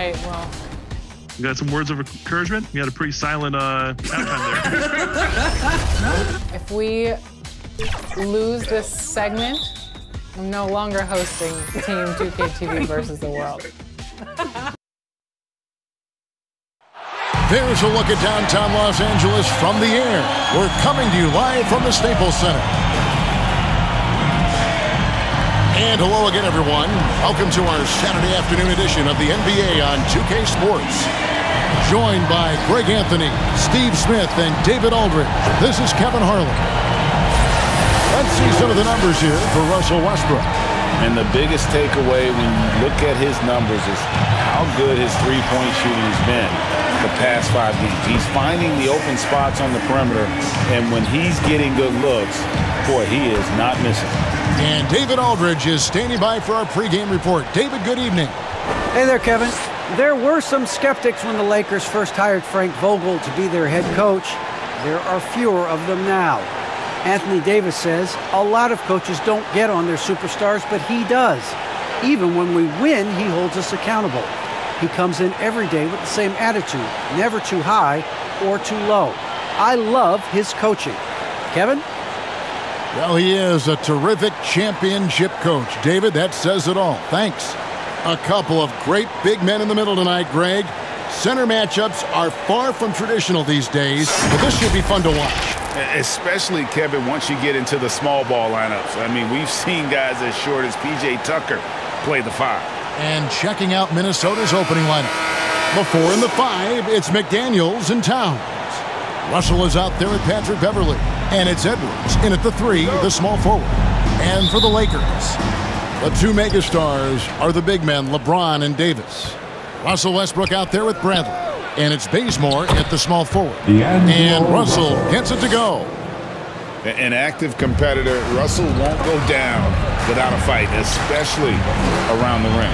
right, well. You got some words of encouragement? You had a pretty silent halftime there. If we lose this segment, I'm no longer hosting Team 2K TV versus the world. There's a look at downtown Los Angeles from the air. We're coming to you live from the Staples Center. And hello again, everyone. Welcome to our Saturday afternoon edition of the NBA on 2K Sports. Joined by Karl-Anthony, Steve Smith, and David Aldridge, this is Kevin Harlan. Let's see some of the numbers here for Russell Westbrook. And the biggest takeaway when you look at his numbers is how good his three-point shooting has been the past 5 games. He's finding the open spots on the perimeter, and when he's getting good looks, boy, he is not missing. And David Aldridge is standing by for our pregame report. David, good evening. Hey there, Kevin. There were some skeptics when the Lakers first hired Frank Vogel to be their head coach. There are fewer of them now. Anthony Davis says a lot of coaches don't get on their superstars, but he does. Even when we win, he holds us accountable. He comes in every day with the same attitude, never too high or too low. I love his coaching. Kevin? Well, he is a terrific championship coach. David, that says it all. Thanks. A couple of great big men in the middle tonight, Greg. Center matchups are far from traditional these days, but this should be fun to watch. Especially, Kevin, once you get into the small ball lineups. I mean, we've seen guys as short as P.J. Tucker play the 5. And checking out Minnesota's opening lineup. Before in the 5, it's McDaniels and Towns. Russell is out there with Patrick Beverley. And it's Edwards in at the 3, the small forward. And for the Lakers, the two megastars are the big men, LeBron and Davis. Russell Westbrook out there with Bradley. And it's Bazemore at the small forward. And Russell gets it to go. An active competitor, Russell won't go down without a fight, especially around the rim.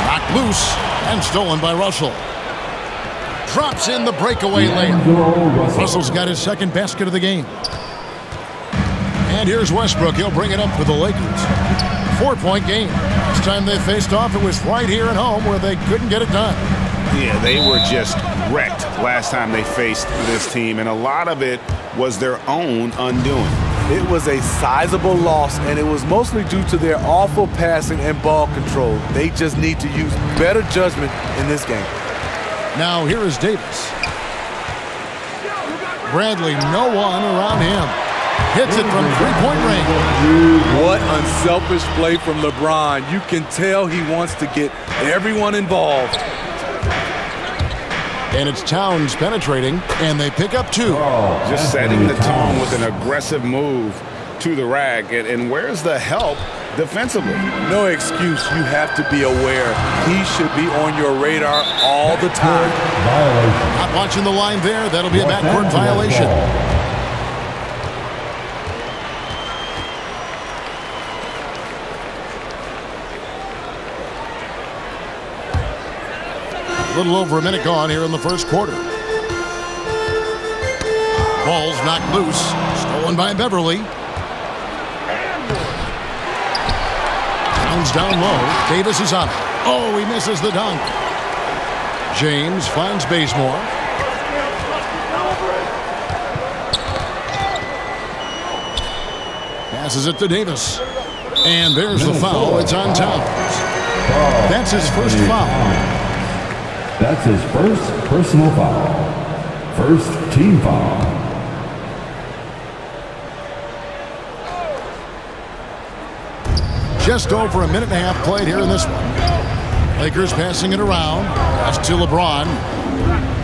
Knocked loose and stolen by Russell. Drops in the breakaway layup. Russell's got his second basket of the game. And here's Westbrook. He'll bring it up for the Lakers. 4-point game. Last time they faced off, it was right here at home where they couldn't get it done. Yeah, they were just wrecked last time they faced this team, and a lot of it was their own undoing. It was a sizable loss, and it was mostly due to their awful passing and ball control. They just need to use better judgment in this game. Now here is Davis. Bradley, no one around him. Hits it from three-point range. What unselfish play from LeBron. You can tell he wants to get everyone involved. And it's Towns penetrating, and they pick up 2. Just setting the tone with an aggressive move to the rack. And where's the help defensively? No excuse. You have to be aware. He should be on your radar all the time. Not watching the line there. That'll be a backcourt violation. A little over a minute gone here in the first quarter. Ball's knocked loose. Stolen by Beverley. Towns down low. Davis is on it. Oh, he misses the dunk. James finds Bazemore. Passes it to Davis. And there's the foul. It's on Towns. That's his first foul. That's his first personal foul. First team foul. Just over a minute and a half played here in this one. Lakers passing it around. Pass to LeBron.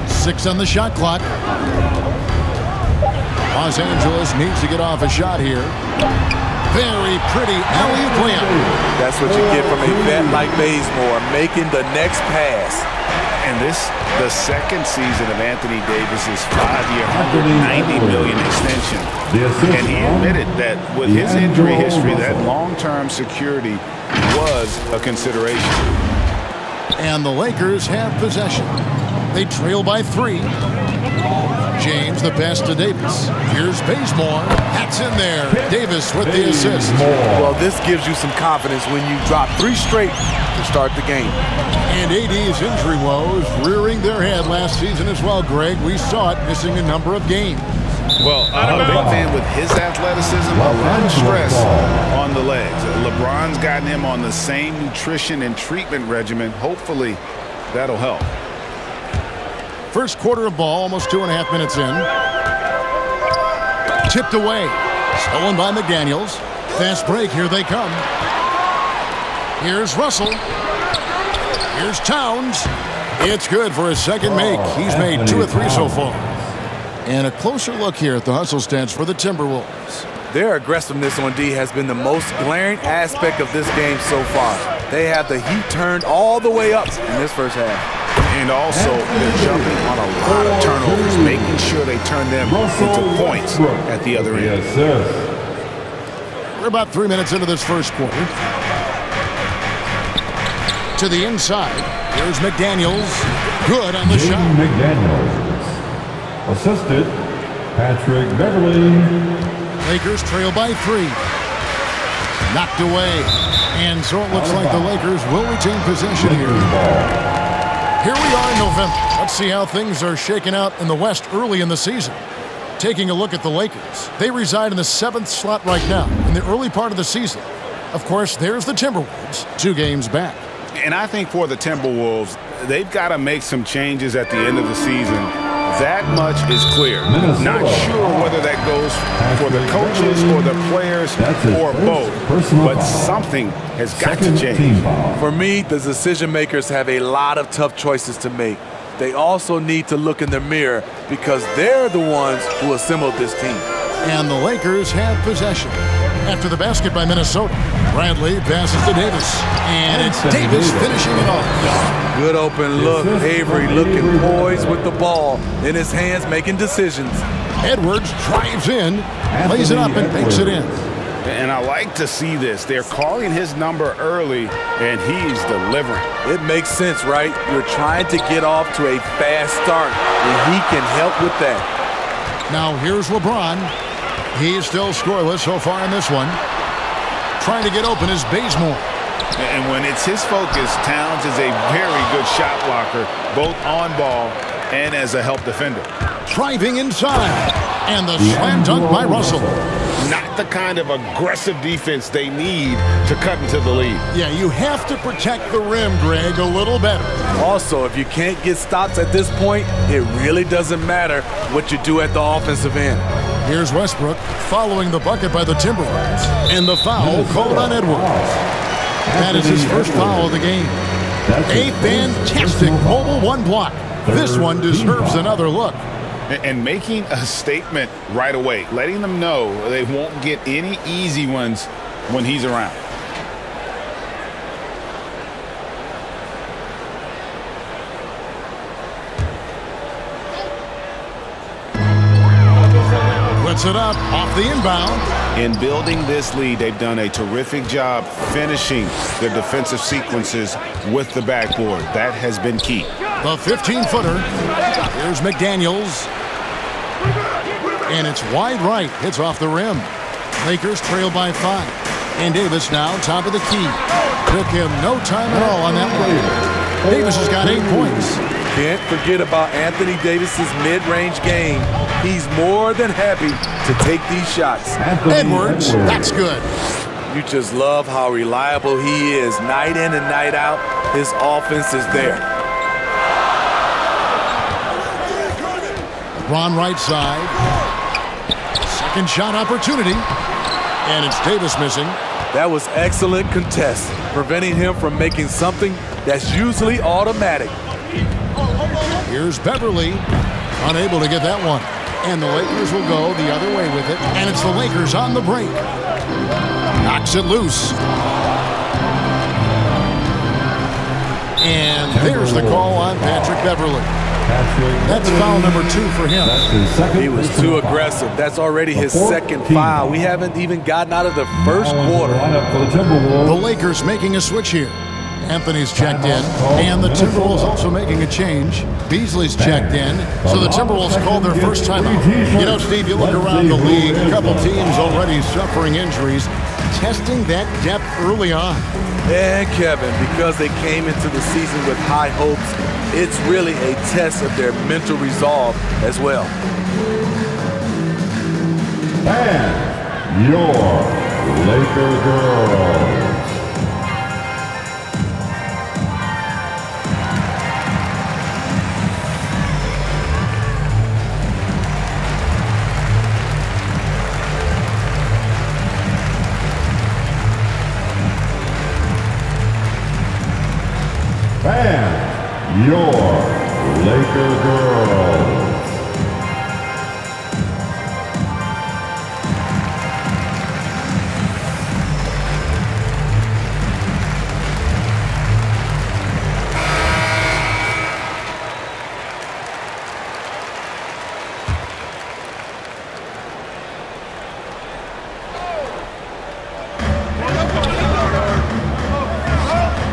6 on the shot clock. Los Angeles needs to get off a shot here. Very pretty alley-oop layup. That's what you get from a vet like Bazemore, making the next pass. And this, the second season of Anthony Davis's 5-year, $190 million extension. And he admitted that with his injury history, that long-term security was a consideration. And the Lakers have possession. They trail by 3. James, the pass to Davis. Here's Bazemore. That's in there. Davis with the assist. Well, this gives you some confidence when you drop 3 straight to start the game. And AD's injury woes rearing their head last season as well, Greg. We saw it missing a number of games. Well, a big man with his athleticism, a lot of stress on the legs. LeBron's gotten him on the same nutrition and treatment regimen. Hopefully, that'll help. First quarter of ball, almost 2.5 minutes in. Tipped away. Stolen by McDaniels. Fast break, here they come. Here's Russell. Here's Towns. It's good for his second make. He's made 2 of 3 so far. And a closer look here at the hustle stats for the Timberwolves. Their aggressiveness on D has been the most glaring aspect of this game so far. They have the heat turned all the way up in this first half. And also, they're jumping on a lot of turnovers, making sure they turn them into points at the other end. We're about 3 minutes into this first quarter. To the inside. Here's McDaniels. Good on the shot. McDaniels. Assisted, Patrick Beverly. Lakers trail by 3. Knocked away. And so it looks like the Lakers will retain possession here. Here we are in November. Let's see how things are shaking out in the West early in the season. Taking a look at the Lakers. They reside in the 7th slot right now in the early part of the season. Of course, there's the Timberwolves, 2 games back. And I think for the Timberwolves, they've got to make some changes at the end of the season. That much is clear. Not sure whether that goes for the coaches or the players or both, but something has got to change. For me, the decision makers have a lot of tough choices to make. They also need to look in the mirror because they're the ones who assembled this team. And the Lakers have possession. After the basket by Minnesota, Bradley passes to Davis. And it's Davis finishing it off. Good open look. Avery looking poised with the ball in his hands, making decisions. Edwards drives in, lays it up, and banks it in. And I like to see this. They're calling his number early, and he's delivering. It makes sense, right? You're trying to get off to a fast start, and he can help with that. Now here's LeBron. He's still scoreless so far in this one. Trying to get open is Bazemore. And when it's his focus, Towns is a very good shot blocker, both on ball and as a help defender. Driving inside. And the slam dunk by Russell. Not the kind of aggressive defense they need to cut into the lead. Yeah, you have to protect the rim, Greg, a little better. Also, if you can't get stops at this point, it really doesn't matter what you do at the offensive end. Here's Westbrook following the bucket by the Timberwolves. And the foul called on Edwards. That is his first foul of the game. A fantastic mobile 1 block. This one deserves another look. And making a statement right away, letting them know they won't get any easy ones when he's around. Puts it up off the inbound. In building this lead, they've done a terrific job finishing their defensive sequences with the backboard. That has been key. The 15-footer. Here's McDaniels. And it's wide right. Hits off the rim. Lakers trail by 5. And Davis now top of the key. Took him no time at all on that one. Davis has got 8 points. Can't forget about Anthony Davis's mid-range game. He's more than happy to take these shots. Edwards, that's good. You just love how reliable he is. Night in and night out, his offense is there. LeBron right side. Second shot opportunity. And it's Davis missing. That was excellent contest, preventing him from making something that's usually automatic. Here's Beverly, unable to get that one. And the Lakers will go the other way with it. And it's the Lakers on the break. Knocks it loose. And there's the call on Patrick Beverly. That's foul number 2 for him. He was too aggressive. That's already his second foul. We haven't even gotten out of the first quarter. The Lakers making a switch here. Anthony's checked in, and the Timberwolves also making a change. Beasley's checked in, so the Timberwolves call their first timeout. You know, Steve, you look around the league, a couple teams already suffering injuries, testing that depth early on. And Kevin, because they came into the season with high hopes, it's really a test of their mental resolve as well. And your Laker girls. And your Laker girls.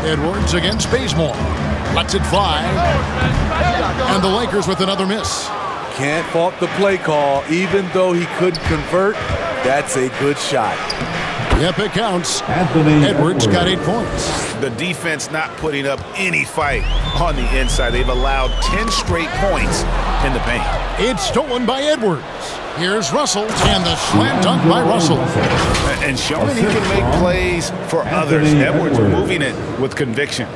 Edwards against Bazemore. Lets it fly. And the Lakers with another miss. Can't fault the play call. Even though he couldn't convert, that's a good shot. Yep, it counts. Anthony Edwards got 8 points. The defense not putting up any fight on the inside. They've allowed 10 straight points in the paint. It's stolen by Edwards. Here's Russell, and the slam dunk by Russell. And showing he can make plays for others. Edwards moving it with conviction.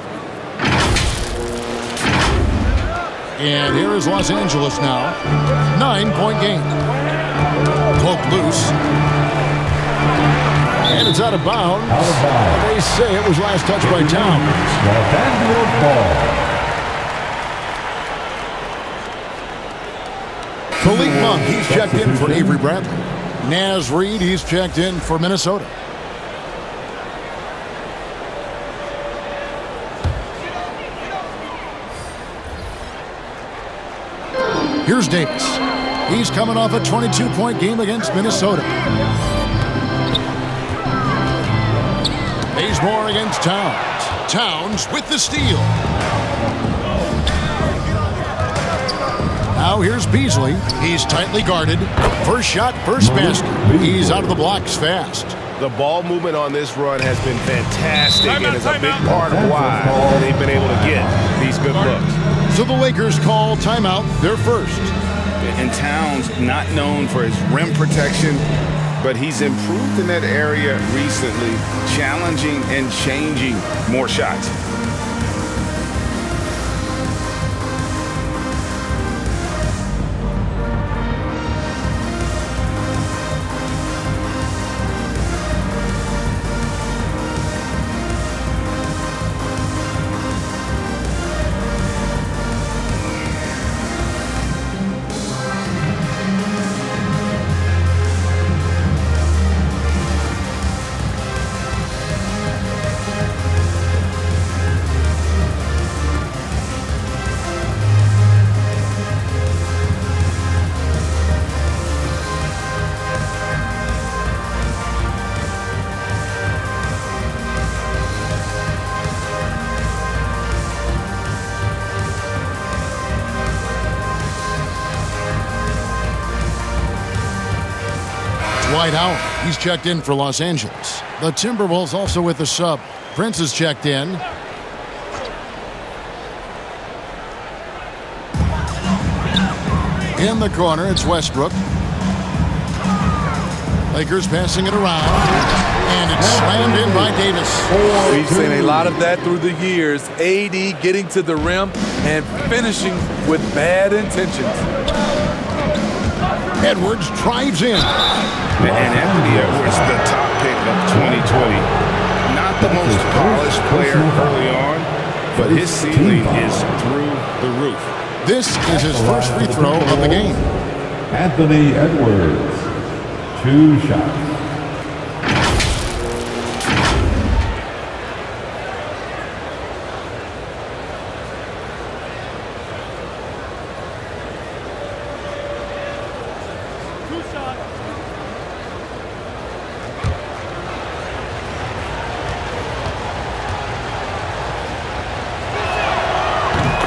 And here is Los Angeles now. 9-point game. Poke loose. And it's out of bounds. They say it was last touched by Towns. Los Angeles ball. Malik Monk, he's checked in for Avery Bradley. Naz Reid, he's checked in for Minnesota. Here's Davis. He's coming off a 22-point game against Minnesota. Bazemore against Towns. Towns with the steal. Now here's Beasley. He's tightly guarded. First shot, first basket. He's out of the blocks fast. The ball movement on this run has been fantastic and is a big part of why they've been able to get these good looks. So the Lakers call timeout, their first. And Towns, not known for his rim protection, but he's improved in that area recently, challenging and changing more shots. Dwight Howard, he's checked in for Los Angeles. The Timberwolves also with the sub. Prince is checked in. In the corner, it's Westbrook. Lakers passing it around. And it's slammed in by Davis. We've seen a lot of that through the years. AD getting to the rim and finishing with bad intentions. Edwards drives in. And Anthony Edwards, the top pick of 2020. Not the most polished player early on, but his ceiling is through the roof. This is his first free throw of the game. Anthony Edwards, 2 shots.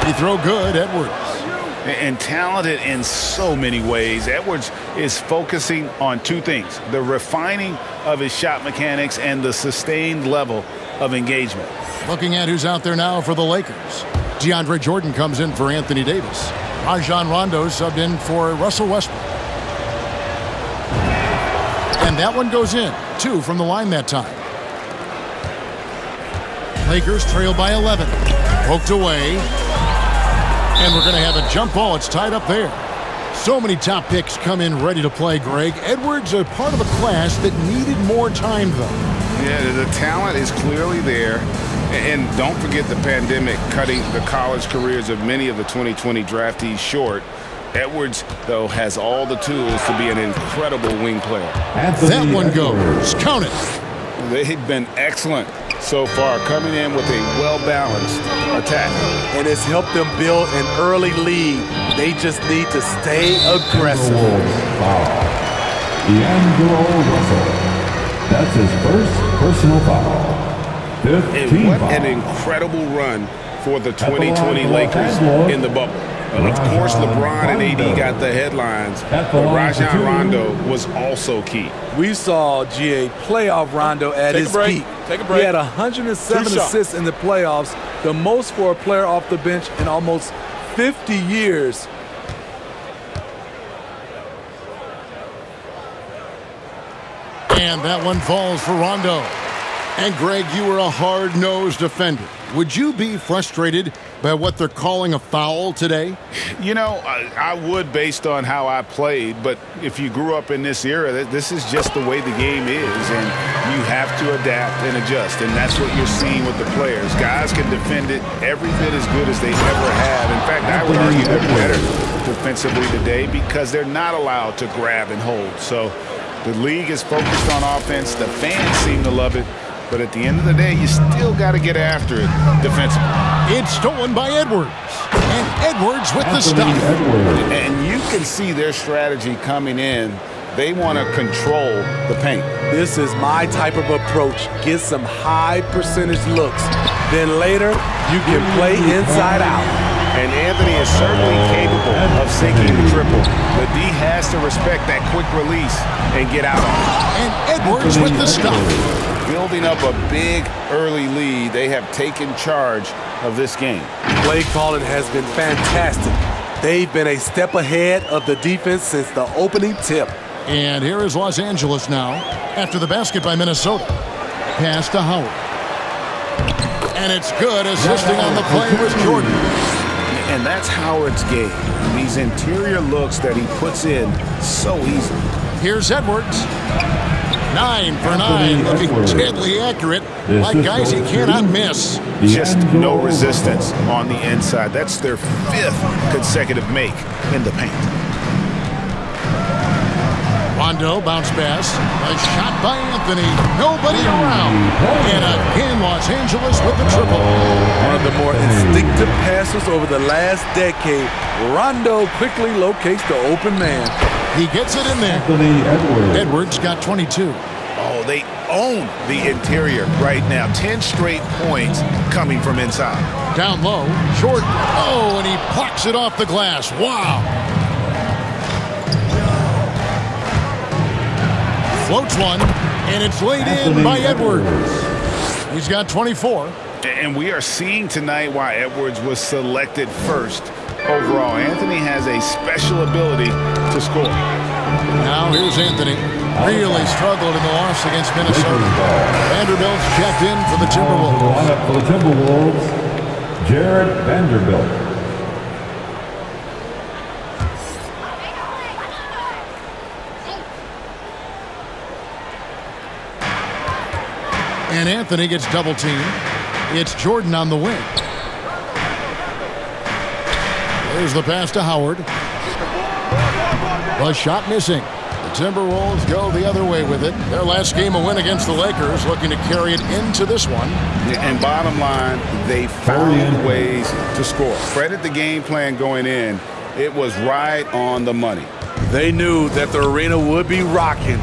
He throw good, Edwards. And talented in so many ways. Edwards is focusing on two things: the refining of his shot mechanics and the sustained level of engagement. Looking at who's out there now for the Lakers. DeAndre Jordan comes in for Anthony Davis. Rajon Rondo subbed in for Russell Westbrook. And that one goes in. 2 from the line that time. Lakers trail by 11. Poked away. And we're going to have a jump ball. It's tied up there. So many top picks come in ready to play, Greg. Edwards a part of a class that needed more time, though. Yeah, the talent is clearly there. And don't forget the pandemic cutting the college careers of many of the 2020 draftees short. Edwards, though, has all the tools to be an incredible wing player. That one goes. Count it. They've been excellent so far, coming in with a well-balanced attack. And it's helped them build an early lead. They just need to stay aggressive. D'Angelo Russell. That's his first personal foul. And what an incredible run for the 2020 Lakers in the bubble. Of course, LeBron and AD got the headlines, but Rajon Rondo was also key. We saw GA playoff Rondo at his peak. Take a break. He had 107 assists in the playoffs, the most for a player off the bench in almost 50 years. And that one falls for Rondo. And Greg, you were a hard-nosed defender. Would you be frustrated by what they're calling a foul today? You know, I would based on how I played, but if you grew up in this era, this is just the way the game is, and you have to adapt and adjust, and that's what you're seeing with the players. Guys can defend it every bit as good as they ever have. In fact, I would argue they're better defensively today because they're not allowed to grab and hold. So the league is focused on offense. The fans seem to love it. But at the end of the day, you still got to get after it defensively. It's stolen by Edwards. And Edwards with the stop. And you can see their strategy coming in. They want to control the paint. This is my type of approach. Get some high percentage looks. Then later, you can play inside out. And Anthony is certainly capable of sinking the triple. But D has to respect that quick release and get out on it. And Edwards with the stop. Building up a big early lead, they have taken charge of this game. Play calling has been fantastic. They've been a step ahead of the defense since the opening tip. And here is Los Angeles now after the basket by Minnesota. Pass to Howard. And it's good. Assisting on the play was Jordan. And that's Howard's game. These interior looks that he puts in so easily. Here's Edwards. 9 for 9, looking deadly accurate, like guys he cannot miss. Just no resistance on the inside. That's their 5th consecutive make in the paint. Rondo bounce pass, a shot by Anthony, nobody around. And again, Los Angeles with the triple. One of the more instinctive passes over the last decade. Rondo quickly locates the open man. He gets it in there. Edwards got 22. Oh, they own the interior right now. 10 straight points coming from inside. Down low, Jordan. Oh, and he plucks it off the glass. Wow. Floats one, and it's laid in by Edwards. He's got 24. And we are seeing tonight why Edwards was selected first overall. Anthony has a special ability to score. Now here's Anthony. Really struggled in the loss against Minnesota. Vanderbilt's checked in for the Timberwolves. For the Timberwolves, Jared Vanderbilt. And Anthony gets double teamed. It's Jordan on the wing. There's the pass to Howard. The shot missing. The Timberwolves go the other way with it. Their last game a win against the Lakers, looking to carry it into this one. And bottom line, they found ways to score. Credit the game plan going in. It was right on the money. They knew that the arena would be rocking.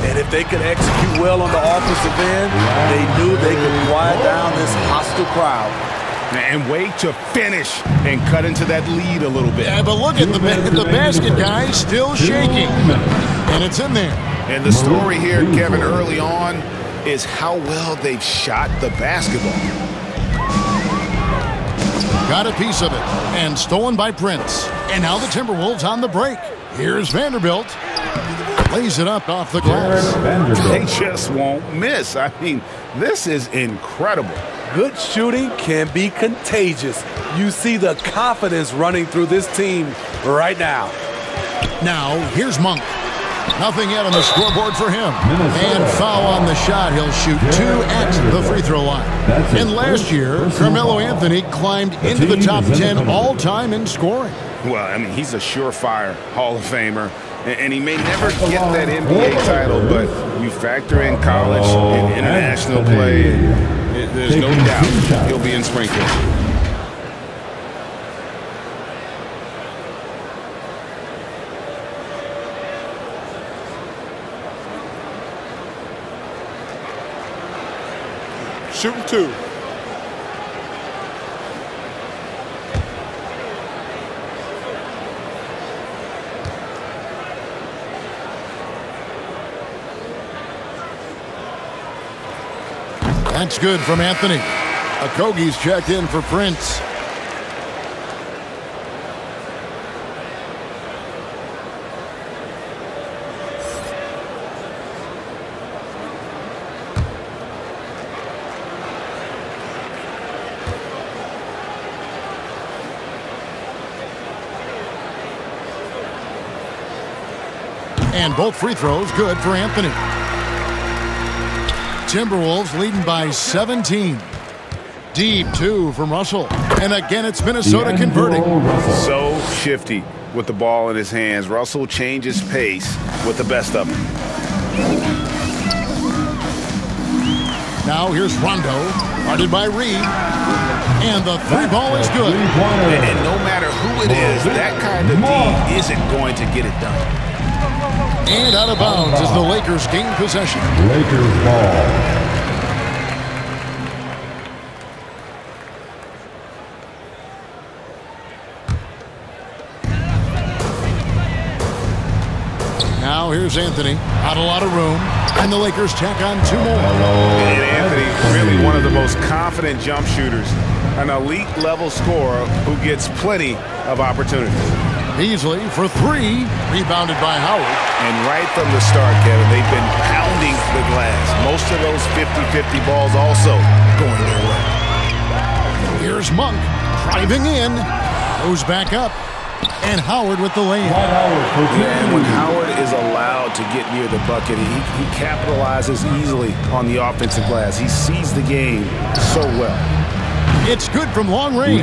And if they could execute well on the offensive end, they knew they could quiet down this hostile crowd. And wait to finish and cut into that lead a little bit. Yeah, but look at the basket, guys, still shaking. And it's in there. And the story here, Kevin, early on is how well they've shot the basketball. Got a piece of it. And stolen by Prince. And now the Timberwolves on the break. Here's Vanderbilt. Lays it up off the glass. They just won't miss. I mean, this is incredible. Good shooting can be contagious. You see the confidence running through this team right now. Now, here's Monk. Nothing yet on the scoreboard for him. And foul on the shot. He'll shoot 2 at the free throw line. And last year, Karl-Anthony climbed into the top 10 all-time in scoring. Well, I mean, he's a surefire Hall of Famer. And he may never get that NBA title, but you factor in college and international play, and there's no doubt he'll be in Springfield. Shooting 2. That's good from Anthony. Okogie's checked in for Prince. And both free throws good for Anthony. Timberwolves leading by 17. Deep 2 from Russell. And again, it's Minnesota converting. So shifty with the ball in his hands. Russell changes pace with the best of them. Now here's Rondo, guarded by Reed. And the 3-ball is good. And no matter who it is, that kind of D isn't going to get it done. And out of bounds as the Lakers gain possession. Lakers ball. Now here's Anthony. Not a lot of room. And the Lakers tack on 2 more. And Anthony, really one of the most confident jump shooters. An elite level scorer who gets plenty of opportunities. Beasley for 3, rebounded by Howard. And right from the start, Kevin, they've been pounding the glass. Most of those 50-50 balls also going their way. Here's Monk driving in, goes back up, and Howard with the layup. And when Howard is allowed to get near the bucket, he capitalizes easily on the offensive glass. He sees the game so well. It's good from long range.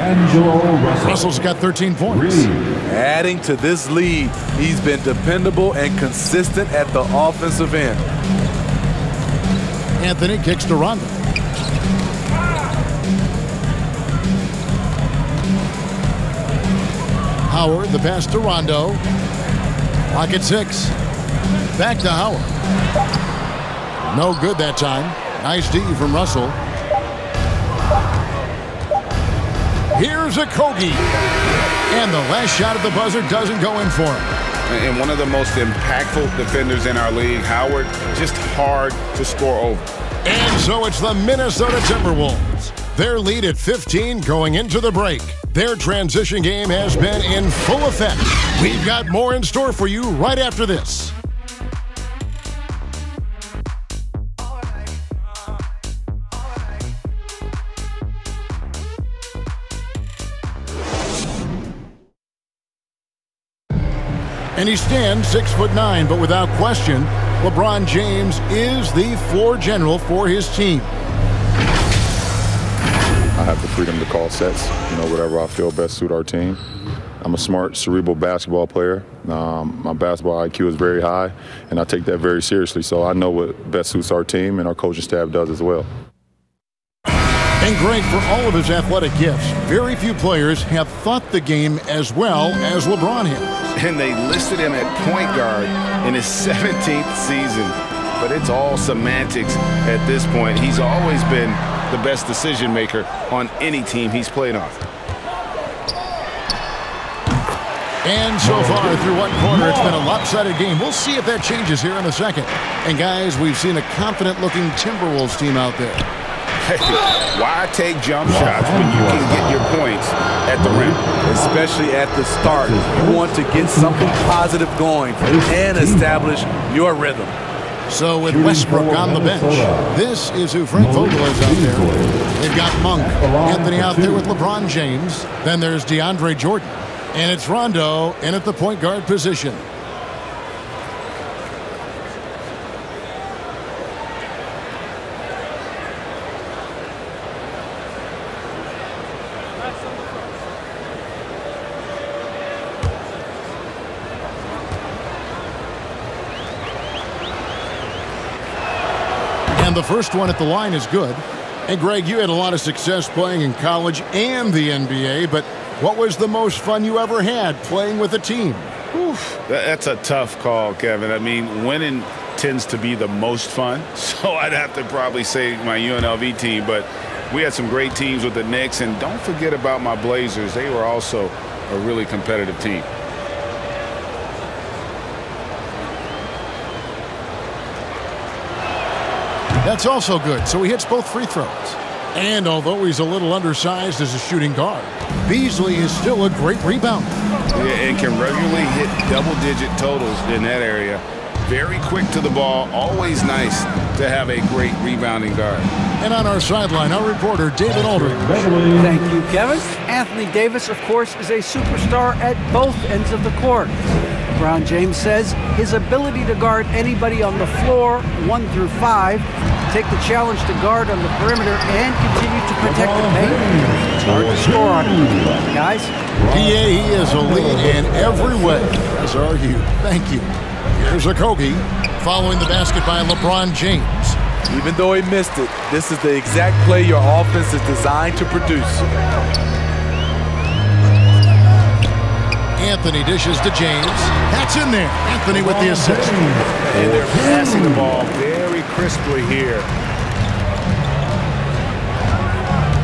Russell's got 13 points. Adding to this lead, he's been dependable and consistent at the offensive end. Anthony kicks to Rondo. Howard, the pass to Rondo. Clock at 6. Back to Howard. No good that time. Nice D from Russell. Here's Okogie. And the last shot at the buzzer doesn't go in for him. And one of the most impactful defenders in our league, Howard, just hard to score over. And so it's the Minnesota Timberwolves. Their lead at 15 going into the break. Their transition game has been in full effect. We've got more in store for you right after this. And he stands 6'9", but without question, LeBron James is the floor general for his team. I have the freedom to call sets, whatever I feel best suit our team. I'm a smart, cerebral basketball player. My basketball IQ is very high, and I take that very seriously. So I know what best suits our team, and our coaching staff does as well. And Greg, for all of his athletic gifts, very few players have thought the game as well as LeBron has. And they listed him at point guard in his 17th season. But it's all semantics at this point. He's always been the best decision maker on any team he's played on. And so far through one quarter, it's been a lopsided game. We'll see if that changes here in a second. And guys, we've seen a confident-looking Timberwolves team out there. Hey, why take jump shots when you can get your points at the rim? Especially at the start. You want to get something positive going and establish your rhythm. So with Westbrook on the bench, this is who Frank Vogel is out there. They've got Monk, Anthony out there with LeBron James. Then there's DeAndre Jordan. And it's Rondo in at the point guard position. And the first one at the line is good. And Greg, you had a lot of success playing in college and the NBA, but what was the most fun you ever had playing with a team? Oof, that's a tough call, Kevin. I mean, winning tends to be the most fun, so I'd have to probably say my UNLV team, but we had some great teams with the Knicks, and don't forget about my Blazers. They were also a really competitive team. That's also good, so he hits both free throws. And although he's a little undersized as a shooting guard, Beasley is still a great rebounder. Yeah, and can regularly hit double-digit totals in that area. Very quick to the ball, always nice to have a great rebounding guard. And on our sideline, our reporter, David Aldridge. Thank you, Kevin. Anthony Davis, of course, is a superstar at both ends of the court. LeBron James says his ability to guard anybody on the floor, 1 through 5, take the challenge to guard on the perimeter and continue to protect the paint. It's hard to score on him. Guys? He is a lead in every way, as are you. Thank you. Here's Okogie following the basket by LeBron James. Even though he missed it, this is the exact play your offense is designed to produce. Anthony dishes to James. That's in there. Anthony with the assist. And they're passing the ball very crisply here.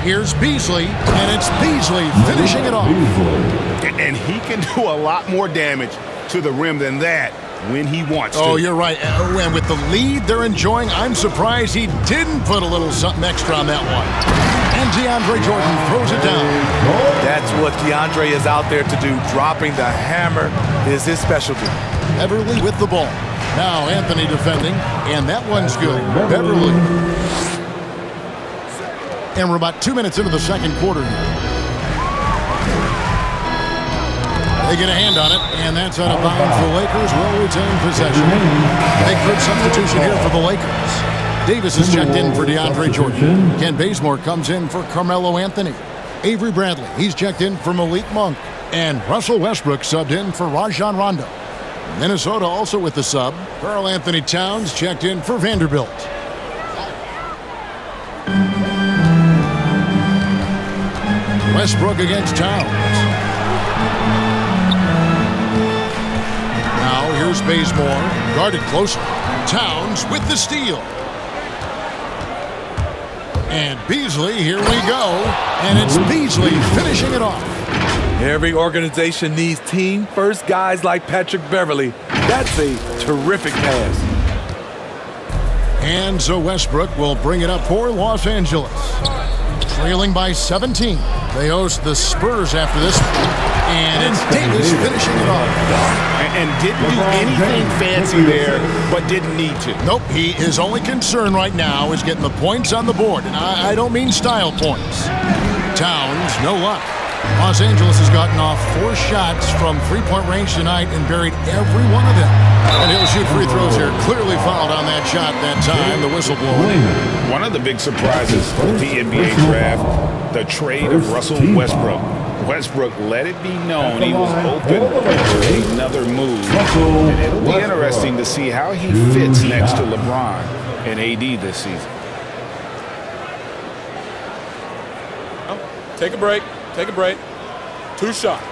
Here's Beasley, and it's Beasley finishing it off. And he can do a lot more damage to the rim than that when he wants to. Oh, you're right. And with the lead they're enjoying, I'm surprised he didn't put a little something extra on that one. And DeAndre Jordan throws it down. That's what DeAndre is out there to do. Dropping the hammer is his specialty. Beverly with the ball. Now Anthony defending, and that one's good. Beverly. And we're about 2 minutes into the second quarter here. They get a hand on it, and that's out of bounds. The Lakers will retain possession. Big good substitution here for the Lakers. Davis is checked in for DeAndre Jordan. Ken Bazemore comes in for Carmelo Anthony. Avery Bradley, he's checked in for Malik Monk. And Russell Westbrook subbed in for Rajon Rondo. Minnesota also with the sub. Karl-Anthony Towns checked in for Vanderbilt. Westbrook against Towns. Now here's Bazemore, guarded closer. Towns with the steal. And Beasley, here we go. And it's Beasley finishing it off. Every organization needs team-first guys like Patrick Beverly. That's a terrific pass. And so Westbrook will bring it up for Los Angeles. Trailing by 17. They host the Spurs after this. And it's Davis finishing it off. And didn't do anything fancy there, but didn't need to. Nope, his only concern right now is getting the points on the board. And I don't mean style points. Towns, no luck. Los Angeles has gotten off 4 shots from three-point range tonight and buried every one of them. And he'll shoot free throws here. Clearly fouled on that shot that time, the whistleblower. One of the big surprises of the NBA draft, the trade of Russell Westbrook. Westbrook let it be known he was open for another move. And it'll be interesting to see how he fits next to LeBron and AD this season. Take a break. Take a break. 2 shots.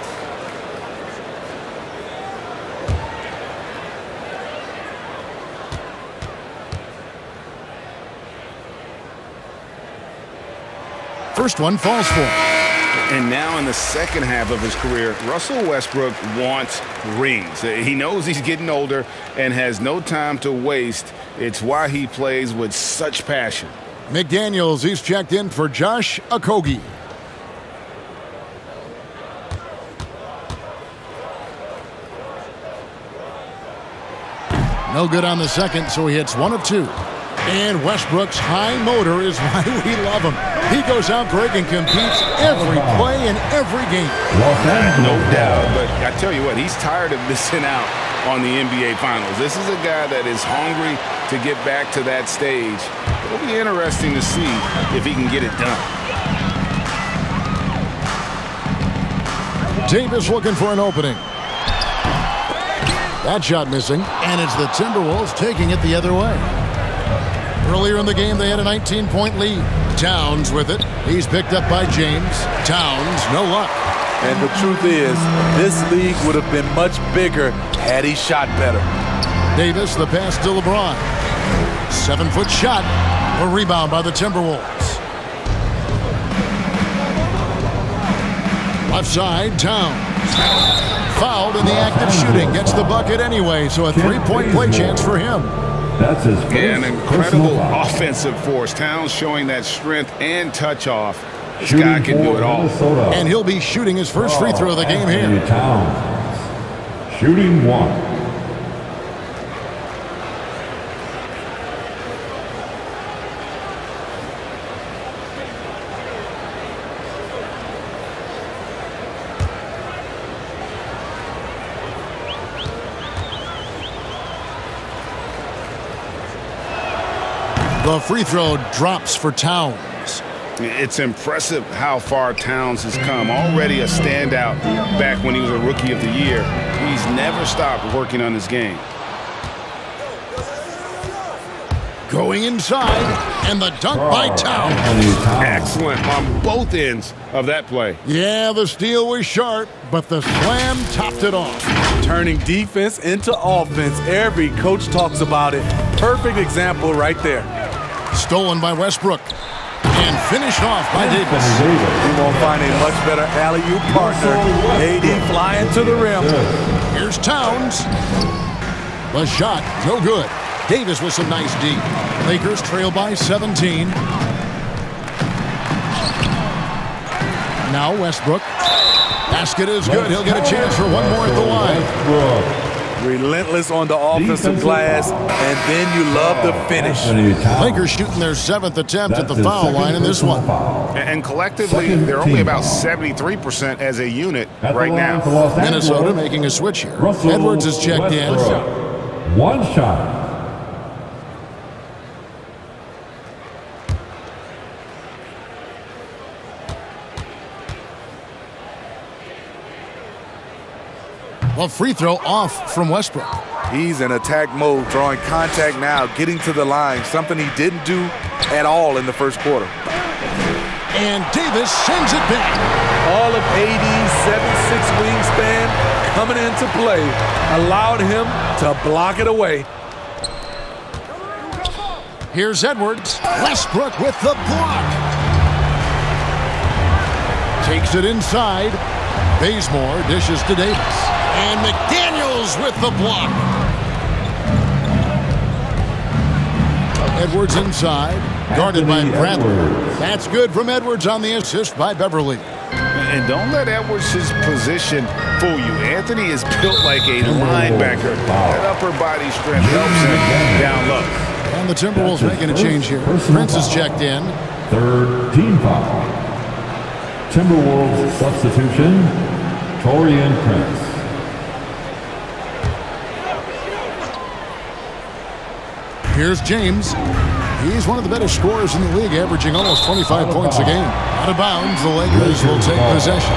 First one falls for him. And now in the second half of his career, Russell Westbrook wants rings. He knows he's getting older and has no time to waste. It's why he plays with such passion. McDaniels, he's checked in for Josh Okogie. No good on the second, so he hits 1 of 2. And Westbrook's high motor is why we love him. He goes out big and competes every play in every game. No doubt, but I tell you what, he's tired of missing out on the NBA Finals. This is a guy that is hungry to get back to that stage. It'll be interesting to see if he can get it done. Davis looking for an opening. That shot missing, and it's the Timberwolves taking it the other way. Earlier in the game, they had a 19-point lead. Towns with it. He's picked up by James. Towns, no luck. And the truth is, this league would have been much bigger had he shot better. Davis, the pass to LeBron. 7-foot shot. A rebound by the Timberwolves. Left side, Towns. Fouled in the act of shooting. Gets the bucket anyway, so a 3-point play chance for him. That's his first an incredible offensive force. Towns showing that strength and touch off. This guy can do it all. Minnesota. And he'll be shooting his first free throw of the game here. Towns. Shooting 1. The free throw drops for Towns. It's impressive how far Towns has come. Already a standout back when he was a Rookie of the Year. He's never stopped working on his game. Going inside, and the dunk by Towns. Excellent on both ends of that play. Yeah, the steal was sharp, but the slam topped it off. Turning defense into offense. Every coach talks about it. Perfect example right there. Stolen by Westbrook. And finished off by Davis. You won't find a much better alley-oop partner. AD flying to the rim. Here's Towns. The shot, no good. Davis with some nice D. Lakers trail by 17. Now Westbrook. Basket is good. He'll get a chance for one more at the line. Relentless on the offensive glass, and then you love the finish. Lakers shooting their 7th attempt at the foul line in this one. And collectively, they're only about 73% as a unit right now. Minnesota making a switch here. Edwards is checked in. One shot. Well, free throw off from Westbrook. He's in attack mode, drawing contact now, getting to the line, something he didn't do at all in the first quarter. And Davis sends it back. All of AD's 7'6" wingspan coming into play allowed him to block it away. Here's Edwards. Westbrook with the block. Takes it inside. Bazemore dishes to Davis. And McDaniels with the block. Edwards inside. Guarded by Bradley. That's good from Edwards on the assist by Beverly. And don't let Edwards' position fool you. Anthony is built like a linebacker. That upper body strength helps him down low. And the Timberwolves making a change here. Prince is checked in. Third team foul. Timberwolves substitution, Taurean Prince. Here's James. He's one of the better scorers in the league, averaging almost 25 points a game. Out of bounds, the Lakers will take possession.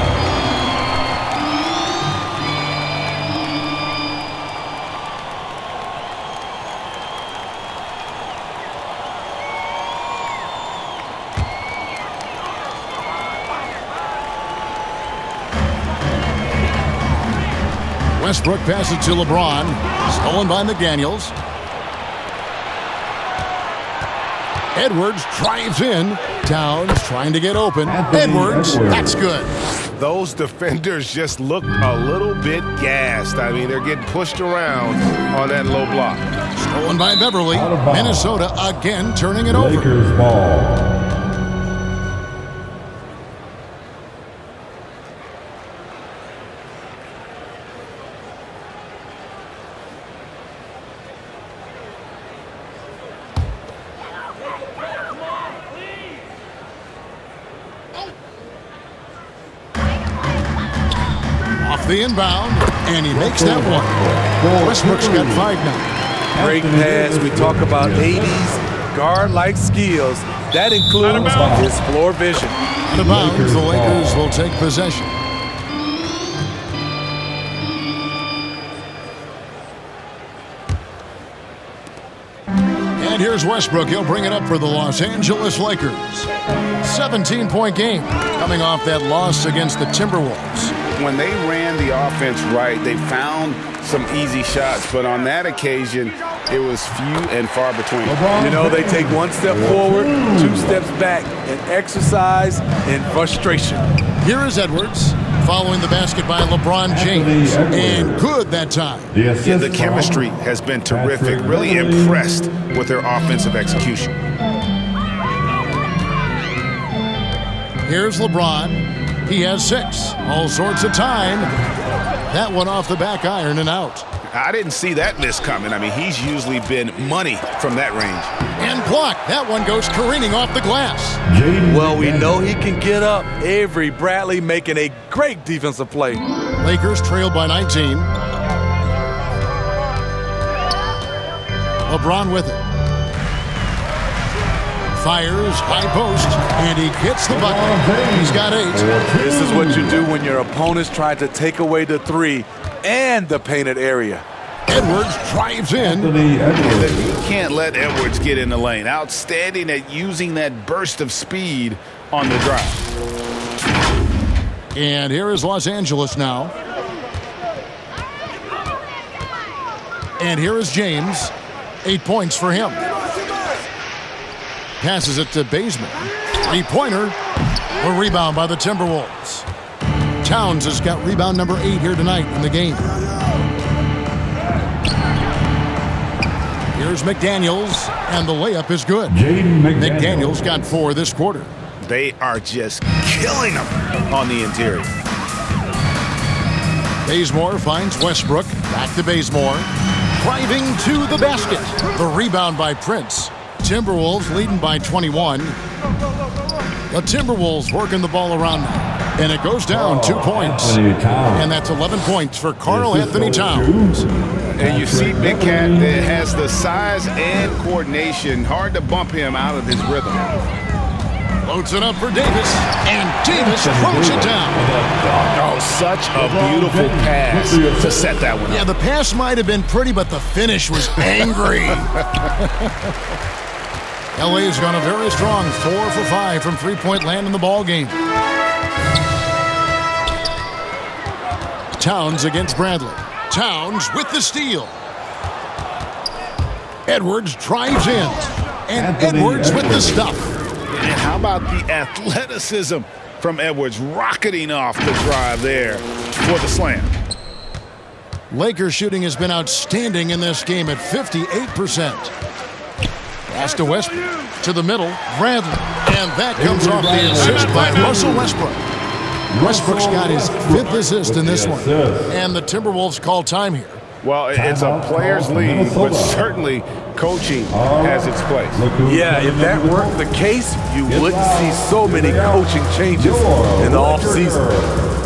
Westbrook passes to LeBron. Stolen by McDaniels. Edwards drives in. Towns trying to get open. Edwards, that's good. Those defenders just looked a little bit gassed. I mean, they're getting pushed around on that low block. Stolen by Beverly. Minnesota again turning it over. Lakers ball. The inbound, and he makes that one. Westbrook's got 5 now. Great pass. We talk about 80s guard-like skills. That includes his floor vision. Out of bounds, the Lakers will take possession. And here's Westbrook. He'll bring it up for the Los Angeles Lakers. 17-point game coming off that loss against the Timberwolves. When they ran the offense right, they found some easy shots, but on that occasion, it was few and far between. You know, they take 1 step forward, 2 steps back, and exercise in frustration. Here is Edwards following the basket by LeBron James, and good that time. Yeah, the chemistry has been terrific. Really impressed with their offensive execution. Here's LeBron. He has 6. All sorts of time. That one off the back iron and out. I didn't see that miss coming. I mean, he's usually been money from that range. And blocked. That one goes careening off the glass. Well, we know he can get up. Avery Bradley making a great defensive play. Lakers trailed by 19. LeBron with it. Fires, high post, and he gets the bucket. He's got 8. This is what you do when your opponents try to take away the 3 and the painted area. Edwards drives in. You can't let Edwards get in the lane. Outstanding at using that burst of speed on the drive. And here is Los Angeles now. And here is James. 8 points for him. Passes it to Bazemore. 3-pointer. A rebound by the Timberwolves. Towns has got rebound number 8 here tonight in the game. Here's McDaniels, and the layup is good. McDaniels got 4 this quarter. They are just killing them on the interior. Bazemore finds Westbrook. Back to Bazemore. Driving to the basket. The rebound by Prince. Timberwolves leading by 21. The Timberwolves working the ball around now. And it goes down 2 points. And that's 11 points for Karl-Anthony Towns. And you see Big Cat that has the size and coordination. Hard to bump him out of his rhythm. Loads it up for Davis. And Davis throws it down. Oh, such a beautiful pass to set that one up. Yeah, the pass might have been pretty, but the finish was angry. LA's gone a very strong 4 for 5 from 3-point land in the ball game. Towns against Bradley. Towns with the steal. Edwards drives in. And Edwards with the stop. And how about the athleticism from Edwards rocketing off the drive there for the slam. Lakers shooting has been outstanding in this game at 58%. Pass to Westbrook. To the middle, Bradley. And that comes off the assist by Russell Westbrook. Westbrook's got his 5th assist in this one. And the Timberwolves call time here. Well, it's a players' league, but certainly coaching has its place. Yeah, if that weren't the case, you wouldn't see so many coaching changes in the offseason.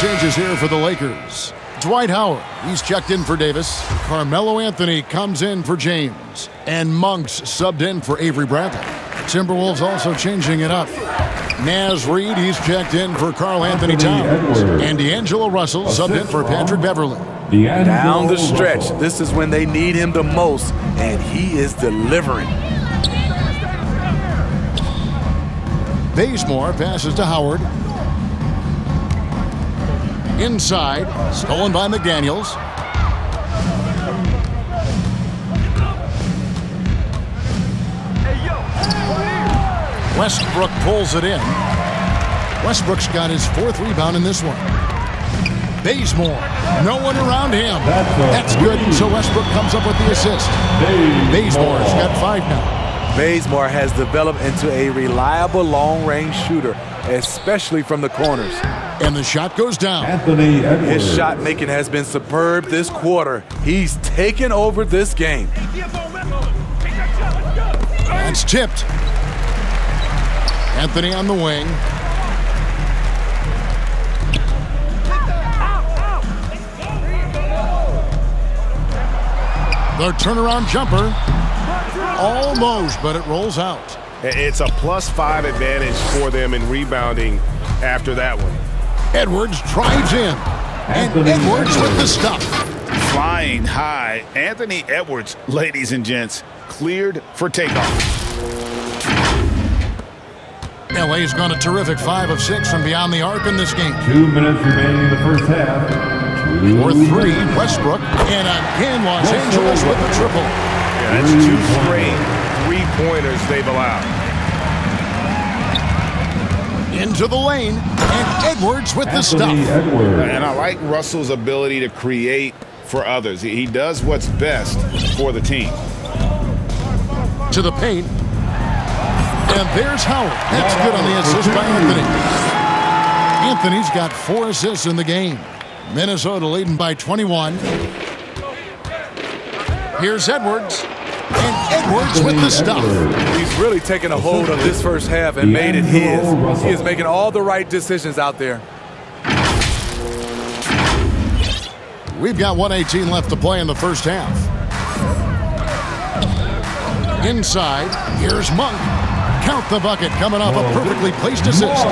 changes here for the Lakers. Dwight Howard, he's checked in for Davis. Karl-Anthony comes in for James. And Monk's subbed in for Avery Bradley. Timberwolves also changing it up. Naz Reid, he's checked in for Karl-Anthony Towns. And D'Angelo Russell subbed in for Patrick Beverley. Down the stretch, this is when they need him the most, and he is delivering. Bazemore passes to Howard. Inside, stolen by McDaniels. Westbrook pulls it in. Westbrook's got his 4th rebound in this one. Bazemore, no one around him. That's good, so Westbrook comes up with the assist. Bazemore's got 5 now. Bazemore has developed into a reliable long-range shooter, especially from the corners. And the shot goes down. His shot making has been superb this quarter. He's taken over this game. That's tipped. Anthony on the wing. The turnaround jumper. Almost, but it rolls out. It's a +5 advantage for them in rebounding after that one. Edwards drives in. And Edwards with the stuff. Flying high. Anthony Edwards, ladies and gents, cleared for takeoff. LA's gone a terrific 5 of 6 from beyond the arc in this game. 2 minutes remaining in the first half. For 3, Westbrook. And again, Los Angeles with the triple. Yeah, that's 2 straight 3-pointers they've allowed. Into the lane. And Edwards with the stuff. And I like Russell's ability to create for others. He does what's best for the team. To the paint. And there's Howard. That's good on the assist by Anthony. Anthony's got 4 assists in the game. Minnesota leading by 21. Here's Edwards. And Edwards with the stuff. He's really taken a hold of this first half and made it his. He is making all the right decisions out there. We've got 1:18 left to play in the first half. Inside, here's Monk. Count the bucket, coming off a perfectly placed assist.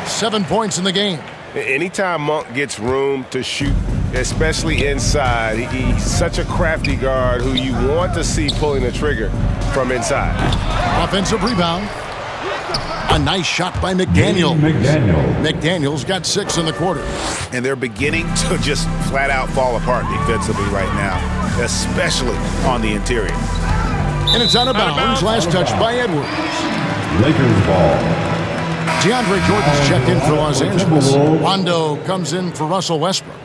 7 points in the game. Anytime Monk gets room to shoot, especially inside, he's such a crafty guard who you want to see pulling the trigger from inside. Offensive rebound. A nice shot by McDaniel. McDaniel's got 6 in the quarter. And they're beginning to just flat out fall apart defensively right now, especially on the interior. And it's out of bounds. Last touch by Edwards. Lakers ball. DeAndre Jordan's checked in for Los Angeles. Rondo comes in for Russell Westbrook.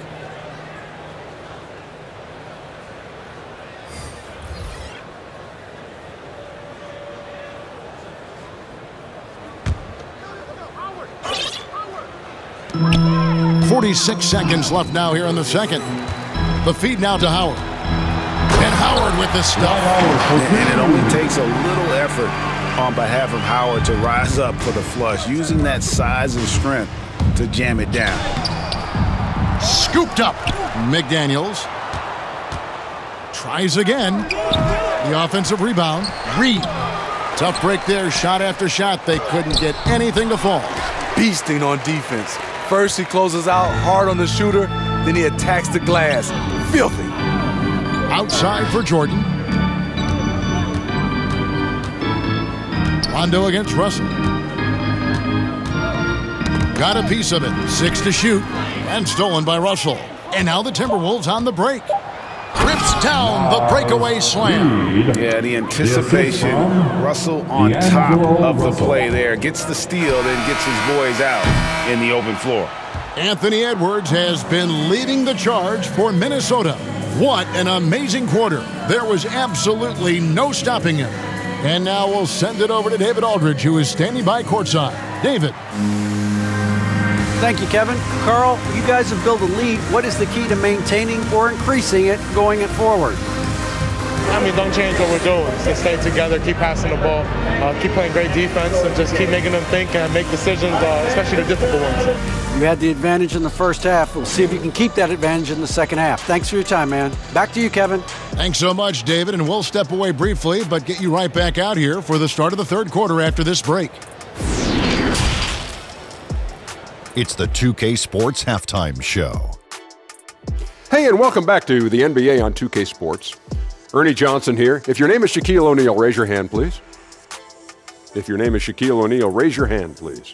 Howard. 46 seconds left now here in the second. The feed now to Howard. And Howard with the stuff. And it only takes a little effort on behalf of Howard to rise up for the flush, using that size and strength to jam it down. Scooped up. McDaniels tries again. The offensive rebound. Reid. Tough break there. Shot after shot. They couldn't get anything to fall. Beasting on defense. First he closes out hard on the shooter, then he attacks the glass. Filthy. Outside for Jordan. Rondo against Russell. Got a piece of it. 6 to shoot. And stolen by Russell. And now the Timberwolves on the break. Rips down the breakaway slam. Yeah, the anticipation. Russell on top of the play there. Gets the steal, then gets his boys out in the open floor. Anthony Edwards has been leading the charge for Minnesota. What an amazing quarter. There was absolutely no stopping him. And now we'll send it over to David Aldridge, who is standing by courtside. David. Thank you, Kevin. Karl, you guys have built a lead. What is the key to maintaining or increasing it going it forward? I mean, don't change what we're doing. Just stay together, keep passing the ball, keep playing great defense, and just keep making them think and make decisions, especially the difficult ones. You had the advantage in the first half. We'll see if you can keep that advantage in the second half. Thanks for your time, man. Back to you, Kevin. Thanks so much, David, and we'll step away briefly, but get you right back out here for the start of the third quarter after this break. It's the 2K Sports Halftime Show. Hey, and welcome back to the NBA on 2K Sports. Ernie Johnson here. If your name is Shaquille O'Neal, raise your hand, please. If your name is Shaquille O'Neal, raise your hand, please.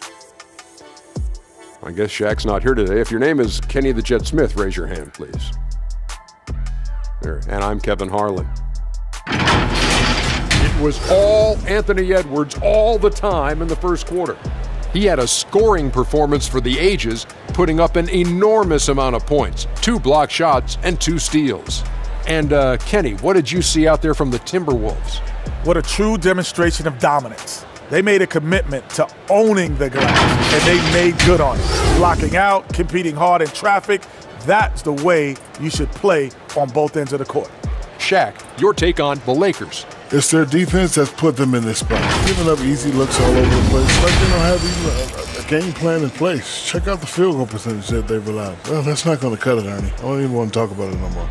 I guess Shaq's not here today. If your name is Kenny the Jet Smith, raise your hand, please. There. And I'm Kevin Harlan. It was all Anthony Edwards all the time in the first quarter. He had a scoring performance for the ages, putting up an enormous amount of points, 2 blocked shots and 2 steals. And Kenny, what did you see out there from the Timberwolves? What a true demonstration of dominance. They made a commitment to owning the glass, and they made good on it. Blocking out, competing hard in traffic, that's the way you should play on both ends of the court. Shaq, your take on the Lakers. It's their defense that's put them in this spot. Giving up easy looks all over the place. Like they don't have even a game plan in place. Check out the field goal percentage that they've allowed. Well, that's not going to cut it, Ernie. I don't even want to talk about it no more.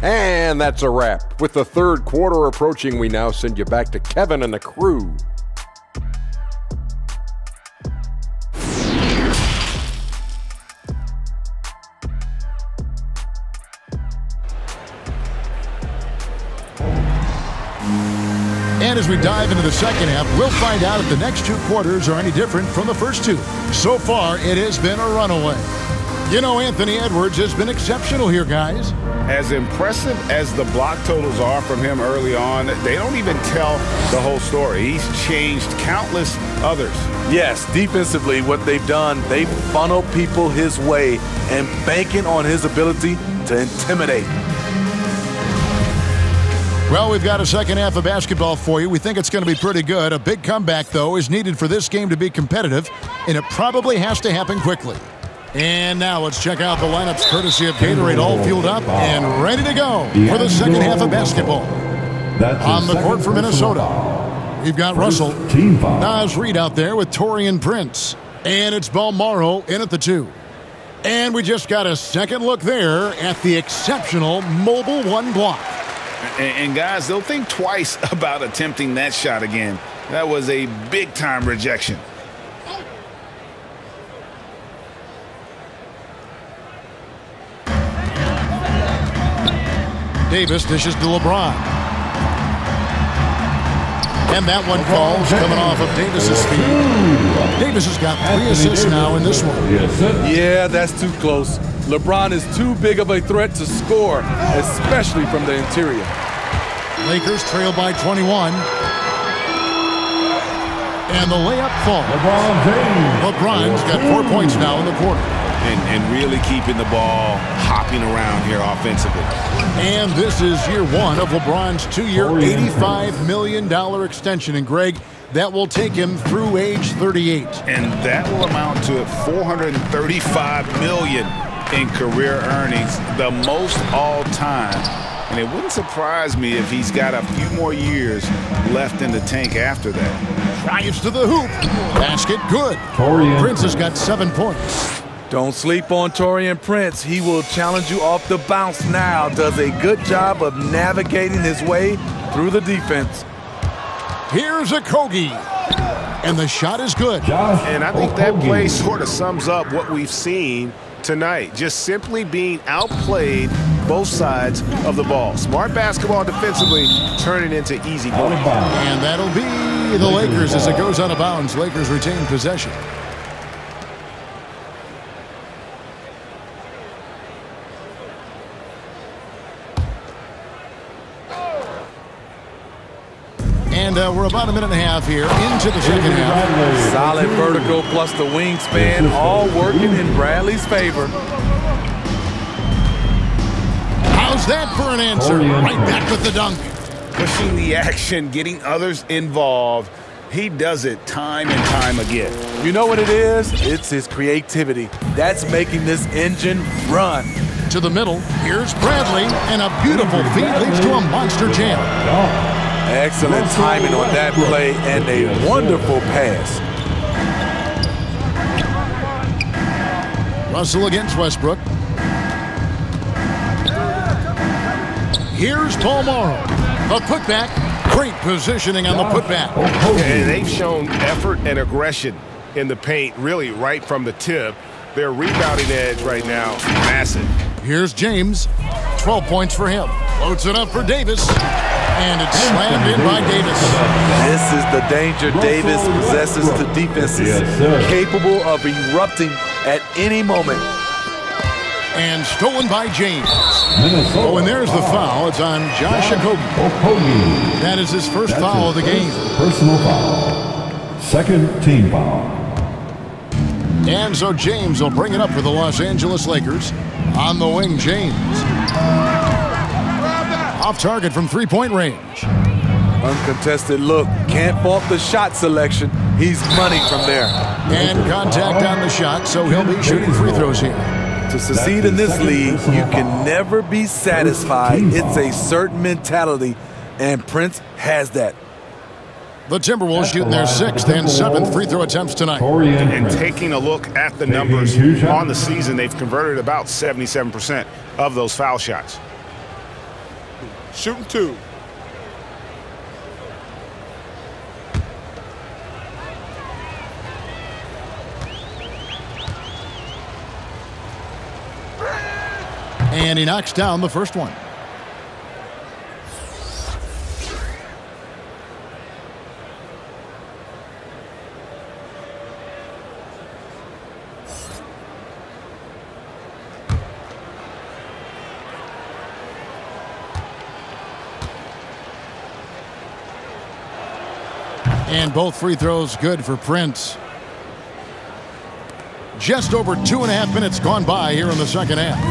And that's a wrap. With the third quarter approaching, we now send you back to Kevin and the crew. And as we dive into the second half, we'll find out if the next 2 quarters are any different from the first 2. So far, it has been a runaway. You know, Anthony Edwards has been exceptional here, guys. As impressive as the block totals are from him early on, they don't even tell the whole story. He's changed countless others. Yes, defensively, what they've done, they funnel people his way and banking on his ability to intimidate. Well, we've got a second half of basketball for you. We think it's going to be pretty good. A big comeback, though, is needed for this game to be competitive, and it probably has to happen quickly. And now let's check out the lineups courtesy of Gatorade, all fueled up and ready to go for the second half of basketball. On the court for Minnesota, we've got Russell, Naz Reid out there with Taurean Prince, and it's Balmaro in at the 2. And we just got a second look there at the exceptional mobile 1 block. And guys, they'll think twice about attempting that shot again. That was a big-time rejection. Davis dishes to LeBron. And that one falls coming off of Davis's feet. Davis has got 3 assists now in this one. Yeah, that's too close. LeBron is too big of a threat to score, especially from the interior. Lakers trail by 21. And the layup falls. LeBron's got 4 points now in the quarter. And really keeping the ball hopping around here offensively. And this is year 1 of LeBron's 2-year, $85 million extension. And Greg, that will take him through age 38. And that will amount to $435 million in career earnings, the most all time. And it wouldn't surprise me if he's got a few more years left in the tank after that. Drives to the hoop. Basket good. Prince has got 7 points. Don't sleep on Taurean Prince. He will challenge you off the bounce now. Does a good job of navigating his way through the defense. Here's a Kogi. And the shot is good. And I think that play sort of sums up what we've seen tonight. Just simply being outplayed both sides of the ball. Smart basketball defensively, turning into easy goals. And that'll be the Lakers as it goes out of bounds. Lakers retain possession. And we're about a minute and a half here into the second half. Solid vertical plus the wingspan, all working in Bradley's favor. How's that for an answer? Right back with the dunk. Pushing the action, getting others involved. He does it time and time again. You know what it is? It's his creativity. That's making this engine run. To the middle, here's Bradley, and a beautiful feed leads to a monster jam. Excellent timing on that play and a wonderful pass. Russell against Westbrook. Here's Paul Morrow. The putback. Great positioning on the putback. And they've shown effort and aggression in the paint, really right from the tip. Their rebounding edge right now, massive. Here's James. 12 points for him. Loads it up for Davis. And it's slammed in by Davis. This is the danger Davis possesses to defenses. Capable of erupting at any moment. And stolen by James. Oh, and there's the foul. It's on Josh Okogie. That is his first foul of the game. Personal foul. Second team foul. And so James will bring it up for the Los Angeles Lakers. On the wing, James. Off target from three-point range. Uncontested look. Can't fault the shot selection. He's money from there. And contact on the shot, so he'll be shooting free throws here. To succeed in this league, you can never be satisfied. It's a certain mentality, and Prince has that. The Timberwolves shooting their 6th and 7th free throw attempts tonight. And taking a look at the numbers on the season, they've converted about 77% of those foul shots. Shooting 2. And he knocks down the first one. And both free throws good for Prince. Just over 2.5 minutes gone by here in the second half.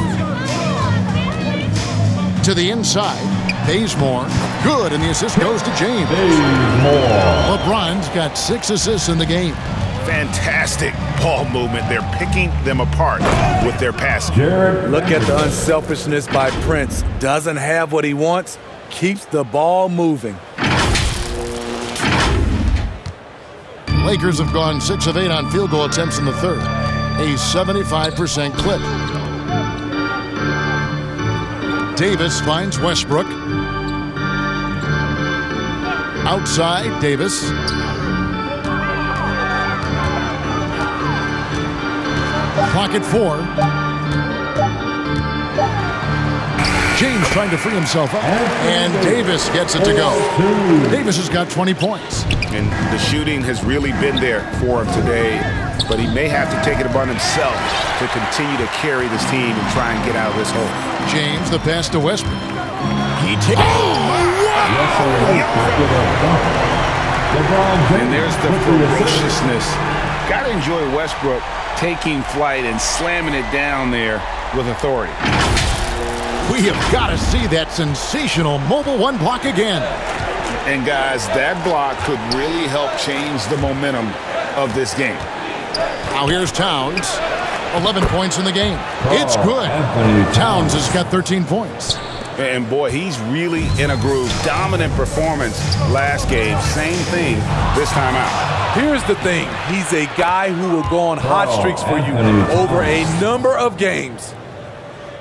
To the inside, Bazemore. Good, and the assist goes to James. LeBron's got 6 assists in the game. Fantastic ball movement. They're picking them apart with their passing. Look at the unselfishness by Prince. Doesn't have what he wants, keeps the ball moving. Lakers have gone 6 of 8 on field goal attempts in the third. A 75% clip. Davis finds Westbrook. Outside, Davis. Clock at 4. James trying to free himself up. And Davis gets it to go. Davis has got 20 points. And the shooting has really been there for him today, but he may have to take it upon himself to continue to carry this team and try and get out of this hole. James, the pass to Westbrook. He takes. And there's the ferociousness. Got to enjoy Westbrook taking flight and slamming it down there with authority. We have got to see that sensational mobile one block again. And guys, that block could really help change the momentum of this game. Now here's Towns. 11 points in the game. It's good. Towns has got 13 points. And boy, he's really in a groove. Dominant performance last game. Same thing this time out. Here's the thing. He's a guy who will go on hot streaks for you over a number of games.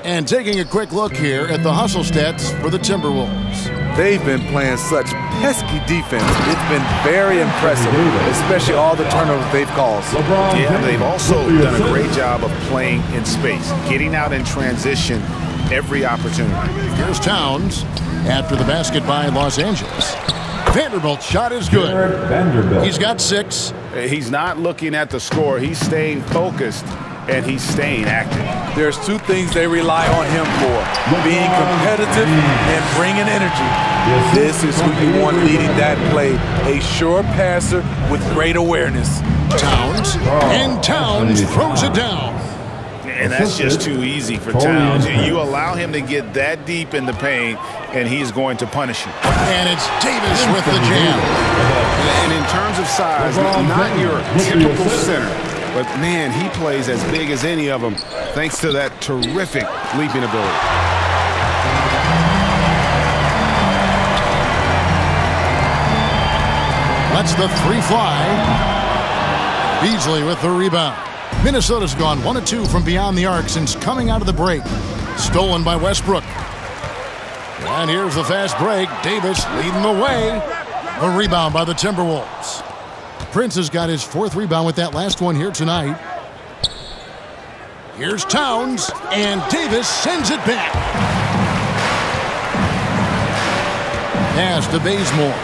And taking a quick look here at the hustle stats for the Timberwolves. They've been playing such pesky defense. It's been very impressive, especially all the turnovers they've caused. Yeah, they've also done a great job of playing in space, getting out in transition every opportunity. Here's Towns after the basket by Los Angeles. Vanderbilt's shot is good. He's got 6. He's not looking at the score. He's staying focused, and he's staying active. There's 2 things they rely on him for: being competitive and bringing energy. This is who you want leading that play, a sure passer with great awareness. Towns, and Towns throws it down. And that's just too easy for Towns. You allow him to get that deep in the paint, and he's going to punish you. And it's Davis with the jam. And in terms of size, not your typical center. But, man, he plays as big as any of them thanks to that terrific leaping ability. Lets the 3 fly. Beasley with the rebound. Minnesota's gone 1 of 2 from beyond the arc since coming out of the break. Stolen by Westbrook. And here's the fast break. Davis leading the way. A rebound by the Timberwolves. Prince has got his 4th rebound with that last one here tonight. Here's Towns, and Davis sends it back. Pass to Bazemore.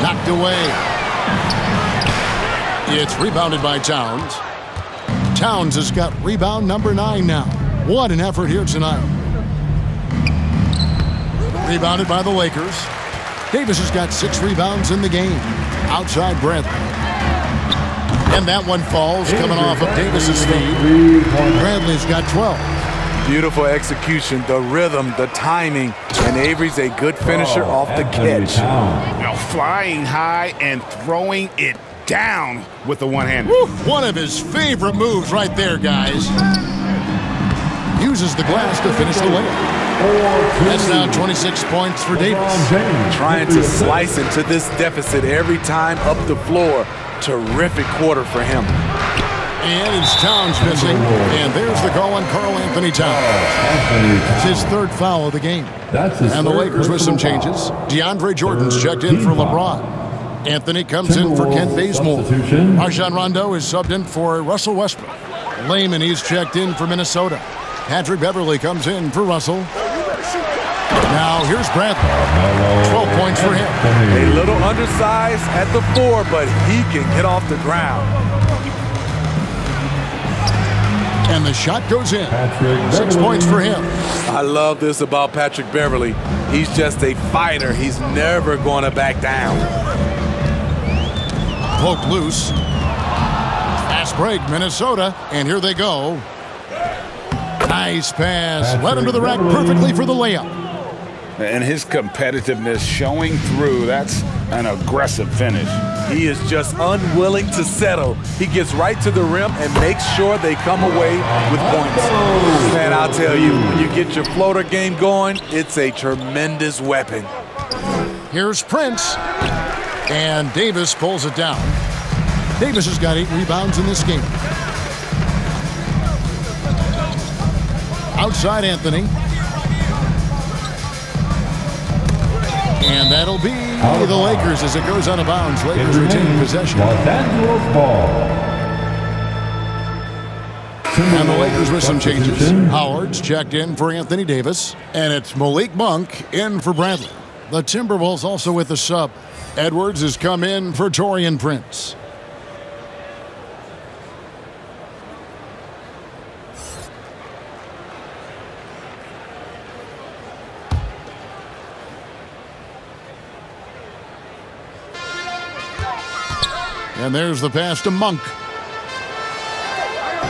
Knocked away. It's rebounded by Towns. Towns has got rebound number 9 now. What an effort here tonight. Rebounded by the Lakers. Davis has got 6 rebounds in the game. Outside Bradley. And that one falls coming off of Davis's feed. Bradley's got 12. Beautiful execution, the rhythm, the timing, and Avery's a good finisher off the catch. Now flying high and throwing it down with the one-hander. One of his favorite moves right there, guys. Uses the glass to finish the layup. That's now 26 points for Davis. Trying to slice into this deficit every time up the floor. Terrific quarter for him. And it's Towns missing. And there's the call on Karl-Anthony Towns. It's his 3rd foul of the game. And the Lakers with some changes. DeAndre Jordan's checked in for LeBron. Anthony comes in for Kent Bazemore. Rajon Rondo is subbed in for Russell Westbrook. Layman, he's checked in for Minnesota. Patrick Beverley comes in for Russell. Now here's Bradley. 12 points for him. A little undersized at the 4, but he can get off the ground. And the shot goes in. 6 points for him. I love this about Patrick Beverley. He's just a fighter. He's never going to back down. Poke loose. Fast break, Minnesota. And here they go. Nice pass. Led him to the rack perfectly for the layup. And his competitiveness showing through. That's an aggressive finish. He is just unwilling to settle. He gets right to the rim and makes sure they come away with points. Man, I'll tell you, when you get your floater game going, it's a tremendous weapon. Here's Prince. And Davis pulls it down. Davis has got 8 rebounds in this game. Outside Anthony. And that'll be the Lakers as it goes out of bounds. Lakers retain possession. Los Angeles ball. And the Lakers with some changes. Howard's checked in for Anthony Davis. And it's Malik Monk in for Bradley. The Timberwolves also with a sub. Edwards has come in for Taurean Prince. And there's the pass to Monk.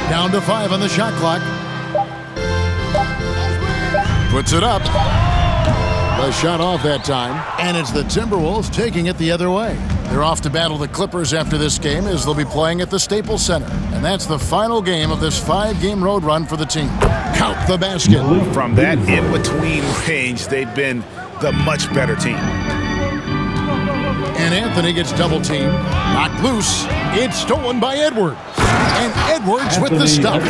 Down to 5 on the shot clock. Puts it up. The shot off that time. And it's the Timberwolves taking it the other way. They're off to battle the Clippers after this game as they'll be playing at the Staples Center. And that's the final game of this 5-game road run for the team. Count the basket. From that in-between range, they've been the much better team. And Anthony gets double-teamed. Knocked loose. It's stolen by Edwards. And Edwards with the stop.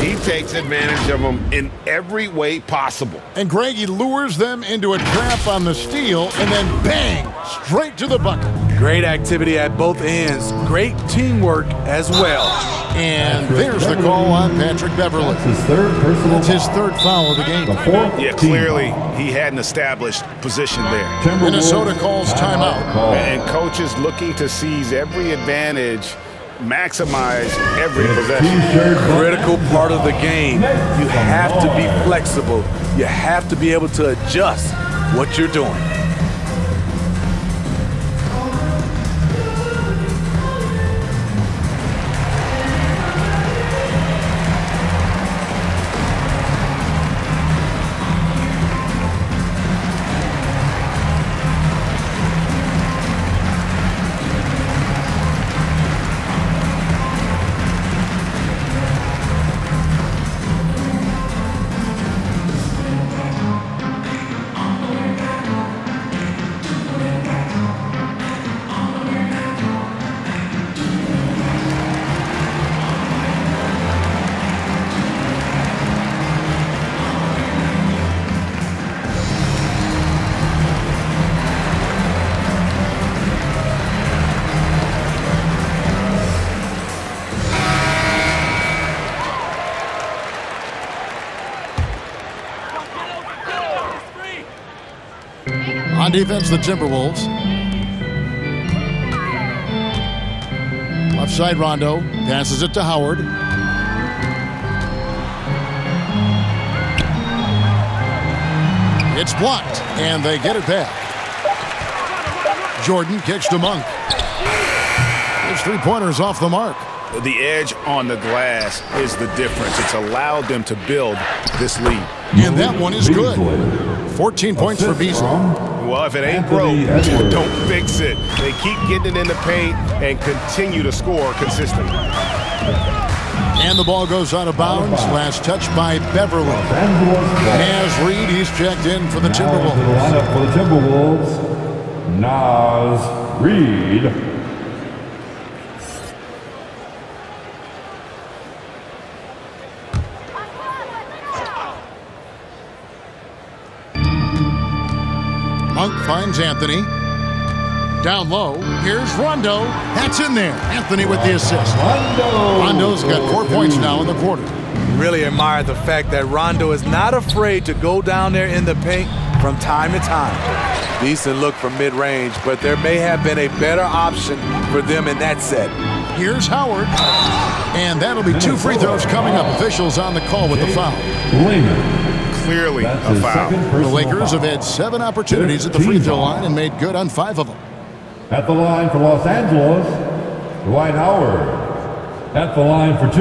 He takes advantage of them in every way possible. And Greg, he lures them into a trap on the steal, and then bang, straight to the bucket. Great activity at both ends. Great teamwork as well. And there's the call on Patrick Beverley. That's his 3rd personal That's his 3rd foul of the game. Yeah, clearly he had an established position there. Minnesota calls timeout. And coaches looking to seize every advantage, maximize every possession. Critical part of the game. You have to be flexible. You have to be able to adjust what you're doing. On defense, the Timberwolves. Left side, Rondo. Passes it to Howard. It's blocked, and they get it back. Jordan kicks to Monk. His three-pointers off the mark. The edge on the glass is the difference. It's allowed them to build this lead. And that one is good. 14 points for Beasley. Well, if it ain't broke, don't fix it. They keep getting it in the paint and continue to score consistently. And the ball goes out of bounds. Last touch by Beverly. Naz Reid, he's checked in for the Timberwolves. The lineup for the Timberwolves, Naz Reid. Monk finds Anthony. Down low. Here's Rondo. That's in there. Anthony with the assist. Rondo's got 4 points now in the quarter. Really admire the fact that Rondo is not afraid to go down there in the paint from time to time. Decent look from mid-range, but there may have been a better option for them in that set. Here's Howard. And that'll be 2 free throws coming up. Officials on the call with the foul. Clearly a foul. The Lakers have had 7 opportunities at the free throw line and made good on 5 of them. At the line for Los Angeles, Dwight Howard. At the line for 2.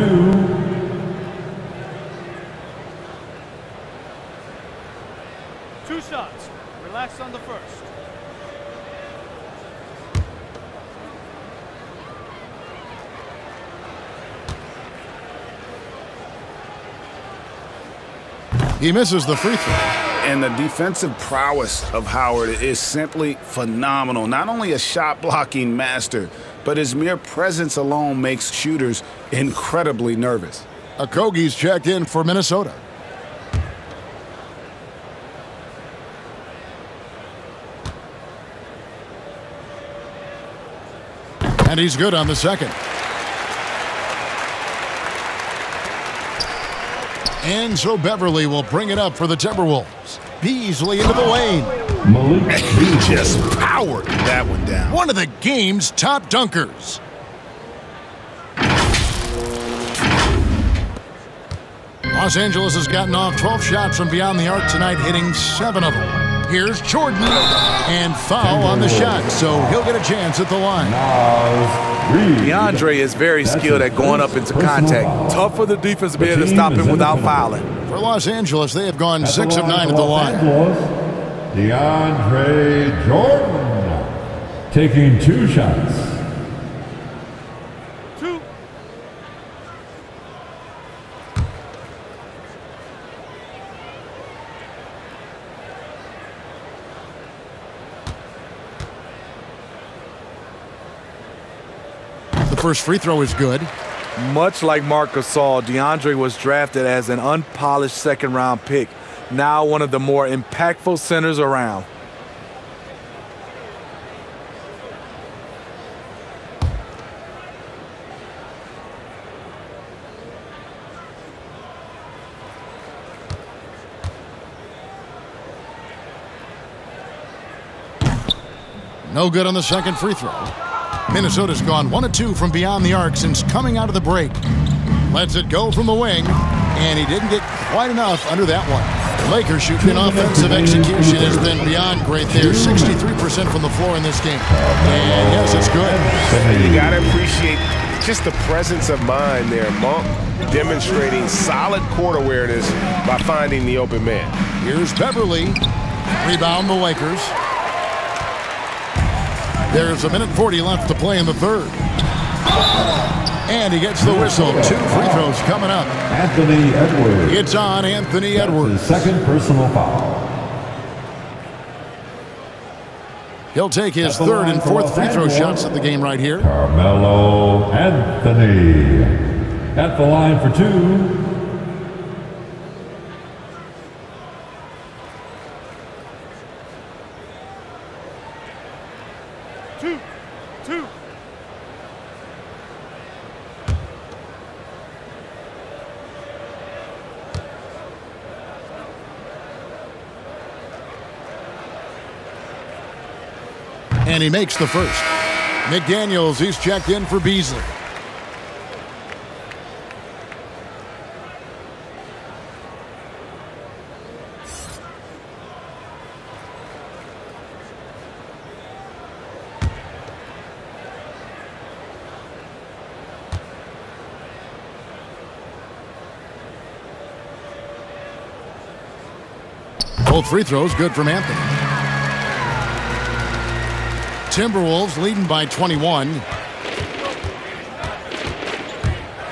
Two shots. Relax on the first. He misses the free throw. And the defensive prowess of Howard is simply phenomenal. Not only a shot-blocking master, but his mere presence alone makes shooters incredibly nervous. Okogie's checked in for Minnesota. And he's good on the second. And so Beverly will bring it up for the Timberwolves. Beasley into the lane. He just powered that one down. One of the game's top dunkers. Los Angeles has gotten off 12 shots from beyond the arc tonight, hitting 7 of them. Here's Jordan, and foul on the shot, so he'll get a chance at the line. DeAndre is very skilled at going up into contact. Tough for the defense to be able to stop him without fouling. For Los Angeles, they have gone 6 of 9 at the line. DeAndre Jordan taking 2 shots. The first free throw is good. Much like Marc Gasol, DeAndre was drafted as an unpolished second-round pick. Now one of the more impactful centers around. No good on the second free throw. Minnesota's gone 1 of 2 from beyond the arc since coming out of the break. Lets it go from the wing, and he didn't get quite enough under that one. Lakers shooting offensive execution has been beyond great. They're 63% from the floor in this game. And yes, it's good. You got to appreciate just the presence of mind there. Monk demonstrating solid court awareness by finding the open man. Here's Beverly. Rebound the Lakers. There's 1:40 left to play in the third. And he gets the whistle. 2 free throws coming up. Anthony Edwards. It's on Anthony Edwards. His second personal foul. He'll take his third and fourth free throw shots at the game right here. Carmelo Anthony at the line for 2. And he makes the first. McDaniels, he's checked in for Beasley. Both free throws good from Anthony. Timberwolves leading by 21.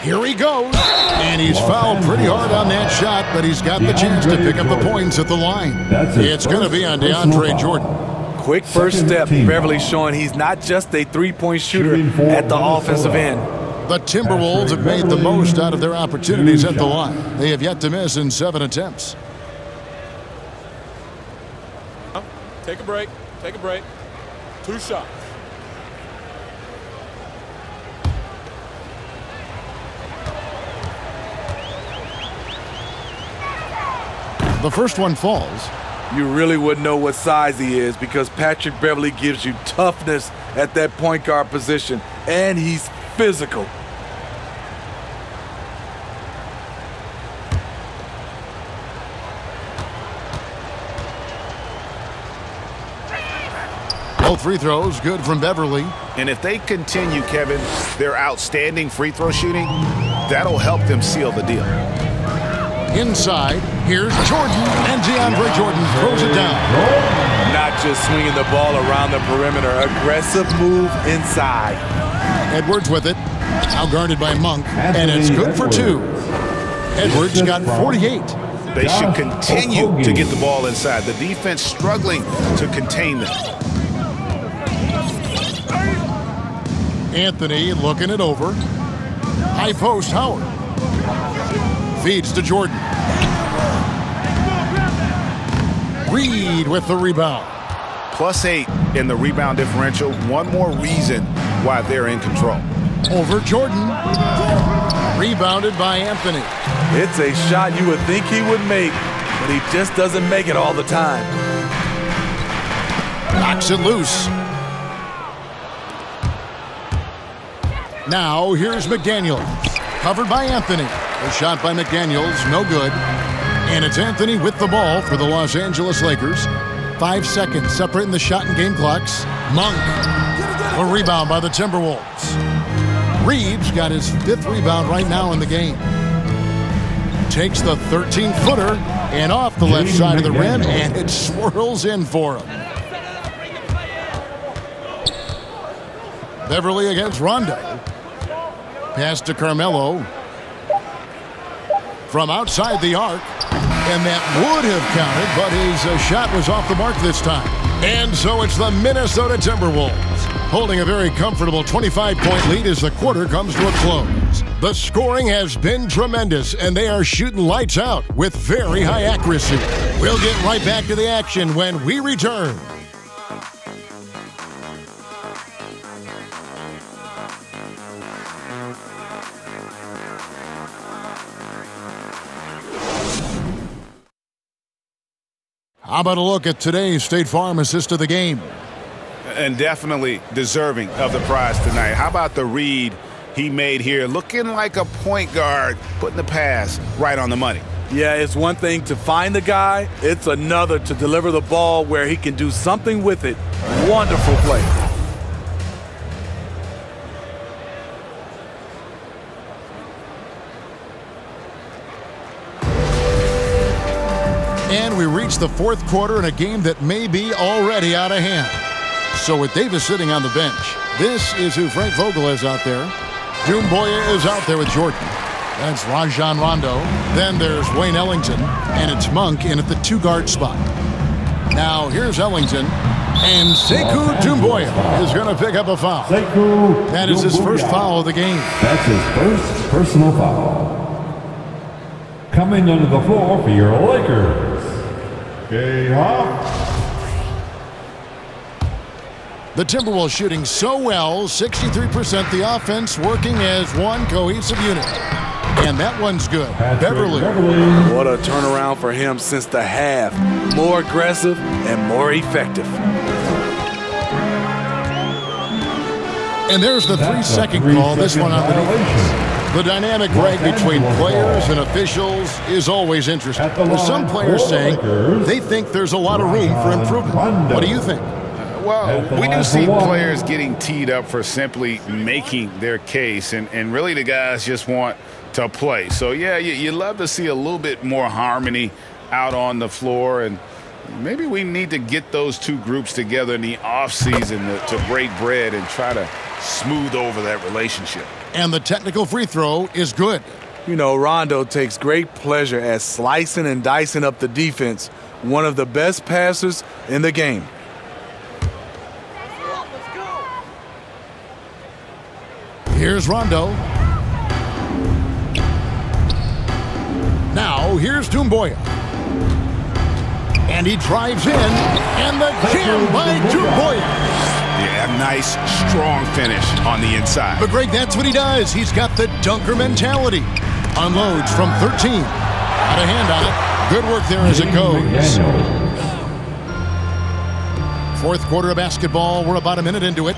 Here he goes. And he's fouled pretty hard on that shot, but he's got the chance to pick up the points at the line. It's going to be on DeAndre Jordan. Quick first step. Beverly showing he's not just a three-point shooter at the offensive end. The Timberwolves have made the most out of their opportunities at the line. They have yet to miss in 7 attempts. Take a break. Take a break. 2 shots. The first one falls. You really wouldn't know what size he is because Patrick Beverly gives you toughness at that point guard position, and he's physical. Both free throws good from Beverly. And if they continue, Kevin, their outstanding free throw shooting, that'll help them seal the deal. Inside, here's Jordan, and DeAndre Jordan throws it down. Not just swinging the ball around the perimeter, aggressive move inside. Edwards with it, now guarded by Monk, and it's good for 2. Edwards got 48. They should continue to get the ball inside. The defense struggling to contain them. Anthony looking it over. High post, Howard. Feeds to Jordan. Reed with the rebound. +8 in the rebound differential. One more reason why they're in control. Over Jordan. Rebounded by Anthony. It's a shot you would think he would make, but he just doesn't make it all the time. Knocks it loose. Now here's McDaniels. Covered by Anthony. A shot by McDaniels, no good. And it's Anthony with the ball for the Los Angeles Lakers. 5 seconds separating the shot and game clocks. Monk. A rebound by the Timberwolves. Reed's got his 5th rebound right now in the game. Takes the 13-footer and off the left side of the rim, and it swirls in for him. Beverly against Rondo. Pass to Carmelo. From outside the arc. And that would have counted, but his shot was off the mark this time. And so it's the Minnesota Timberwolves holding a very comfortable 25-point lead as the quarter comes to a close. The scoring has been tremendous, and they are shooting lights out with very high accuracy. We'll get right back to the action when we return. How about a look at today's State Farm assist of the game? And definitely deserving of the prize tonight. How about the read he made here? Looking like a point guard, putting the pass right on the money. Yeah, it's one thing to find the guy. It's another to deliver the ball where he can do something with it. Wonderful play. And we reach the 4th quarter in a game that may be already out of hand. So with Davis sitting on the bench, this is who Frank Vogel is out there. Dumboya is out there with Jordan. That's Rajon Rondo. Then there's Wayne Ellington, and it's Monk in at the 2-guard spot. Now here's Ellington, and Sekou Dumboya is going to pick up a foul. That is his first foul of the game. That's his first personal foul. Coming onto the floor for your Lakers, K-Hop. The Timberwolves shooting so well, 63%. The offense working as one cohesive unit. And that one's good. Beverly. What a turnaround for him since the half. More aggressive and more effective. And there's the 3-second call, this one on the defense. The dynamic break between players and officials is always interesting. There's some players saying they think there's a lot of room for improvement. What do you think? Well, we do see players getting teed up for simply making their case, and really the guys just want to play. So, yeah, you love to see a little bit more harmony out on the floor, and maybe we need to get those two groups together in the offseason to break bread and try to smooth over that relationship. And the technical free throw is good. You know, Rondo takes great pleasure at slicing and dicing up the defense. One of the best passers in the game. Here's Rondo. Now, here's Doumbouya. And he drives in, and the jam by Doumbouya. Yeah, nice, strong finish on the inside. But, Greg, that's what he does. He's got the dunker mentality. Unloads from 13. Out of hand on it. Good work there as it goes. Fourth quarter of basketball. We're about a minute into it.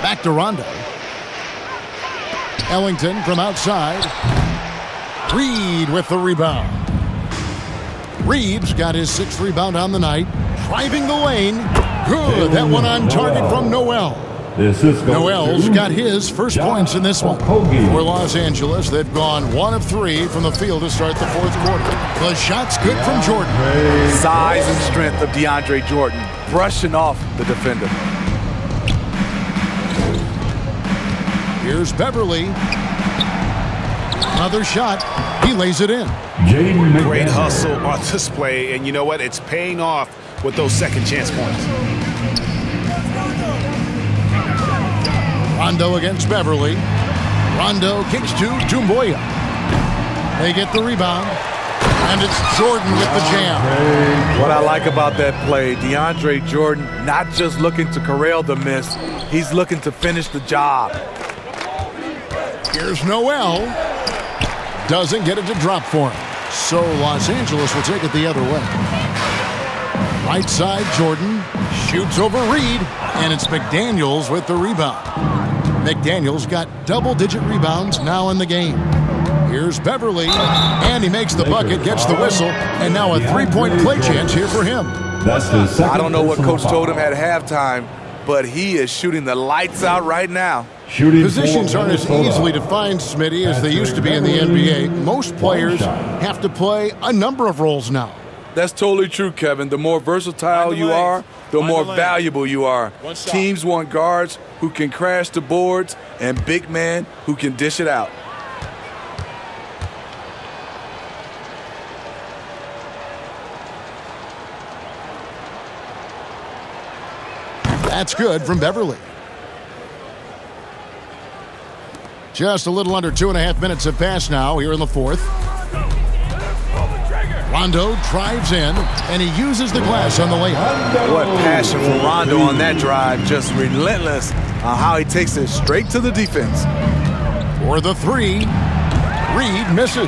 Back to Rondo. Ellington from outside. Reed with the rebound. Reed's got his 6th rebound on the night. Driving the lane. Good. That one on target from Noel. Noel's got his first points in this one. For Los Angeles, they've gone 1 of 3 from the field to start the fourth quarter. The shot's good from Jordan. Size and strength of DeAndre Jordan. Brushing off the defender. Here's Beverly. Another shot. He lays it in. Great hustle on display, and you know what? It's paying off with those second chance points. Rondo against Beverly. Rondo kicks to Doumbouya. They get the rebound, and it's Jordan with the jam. What I like about that play, DeAndre Jordan not just looking to corral the miss, he's looking to finish the job. Here's Noel. Doesn't get it to drop for him. So Los Angeles will take it the other way. Right side, Jordan shoots over Reed, and it's McDaniels with the rebound. McDaniels got double-digit rebounds now in the game. Here's Beverly, and he makes the bucket, gets the whistle, and now a three-point play chance here for him. I don't know what Coach told him at halftime, but he is shooting the lights out right now. Positions aren't as easily defined, Smitty, as they used to be in the NBA. Most players have to play a number of roles now. That's totally true, Kevin. The more versatile you are, the more valuable you are. Teams want guards who can crash the boards and big men who can dish it out. That's good from Beverly. Just a little under 2.5 minutes have passed now here in the fourth. Rondo drives in, and he uses the glass on the layup. What passion for Rondo on that drive. Just relentless on how he takes it straight to the defense. For the three, Reed misses.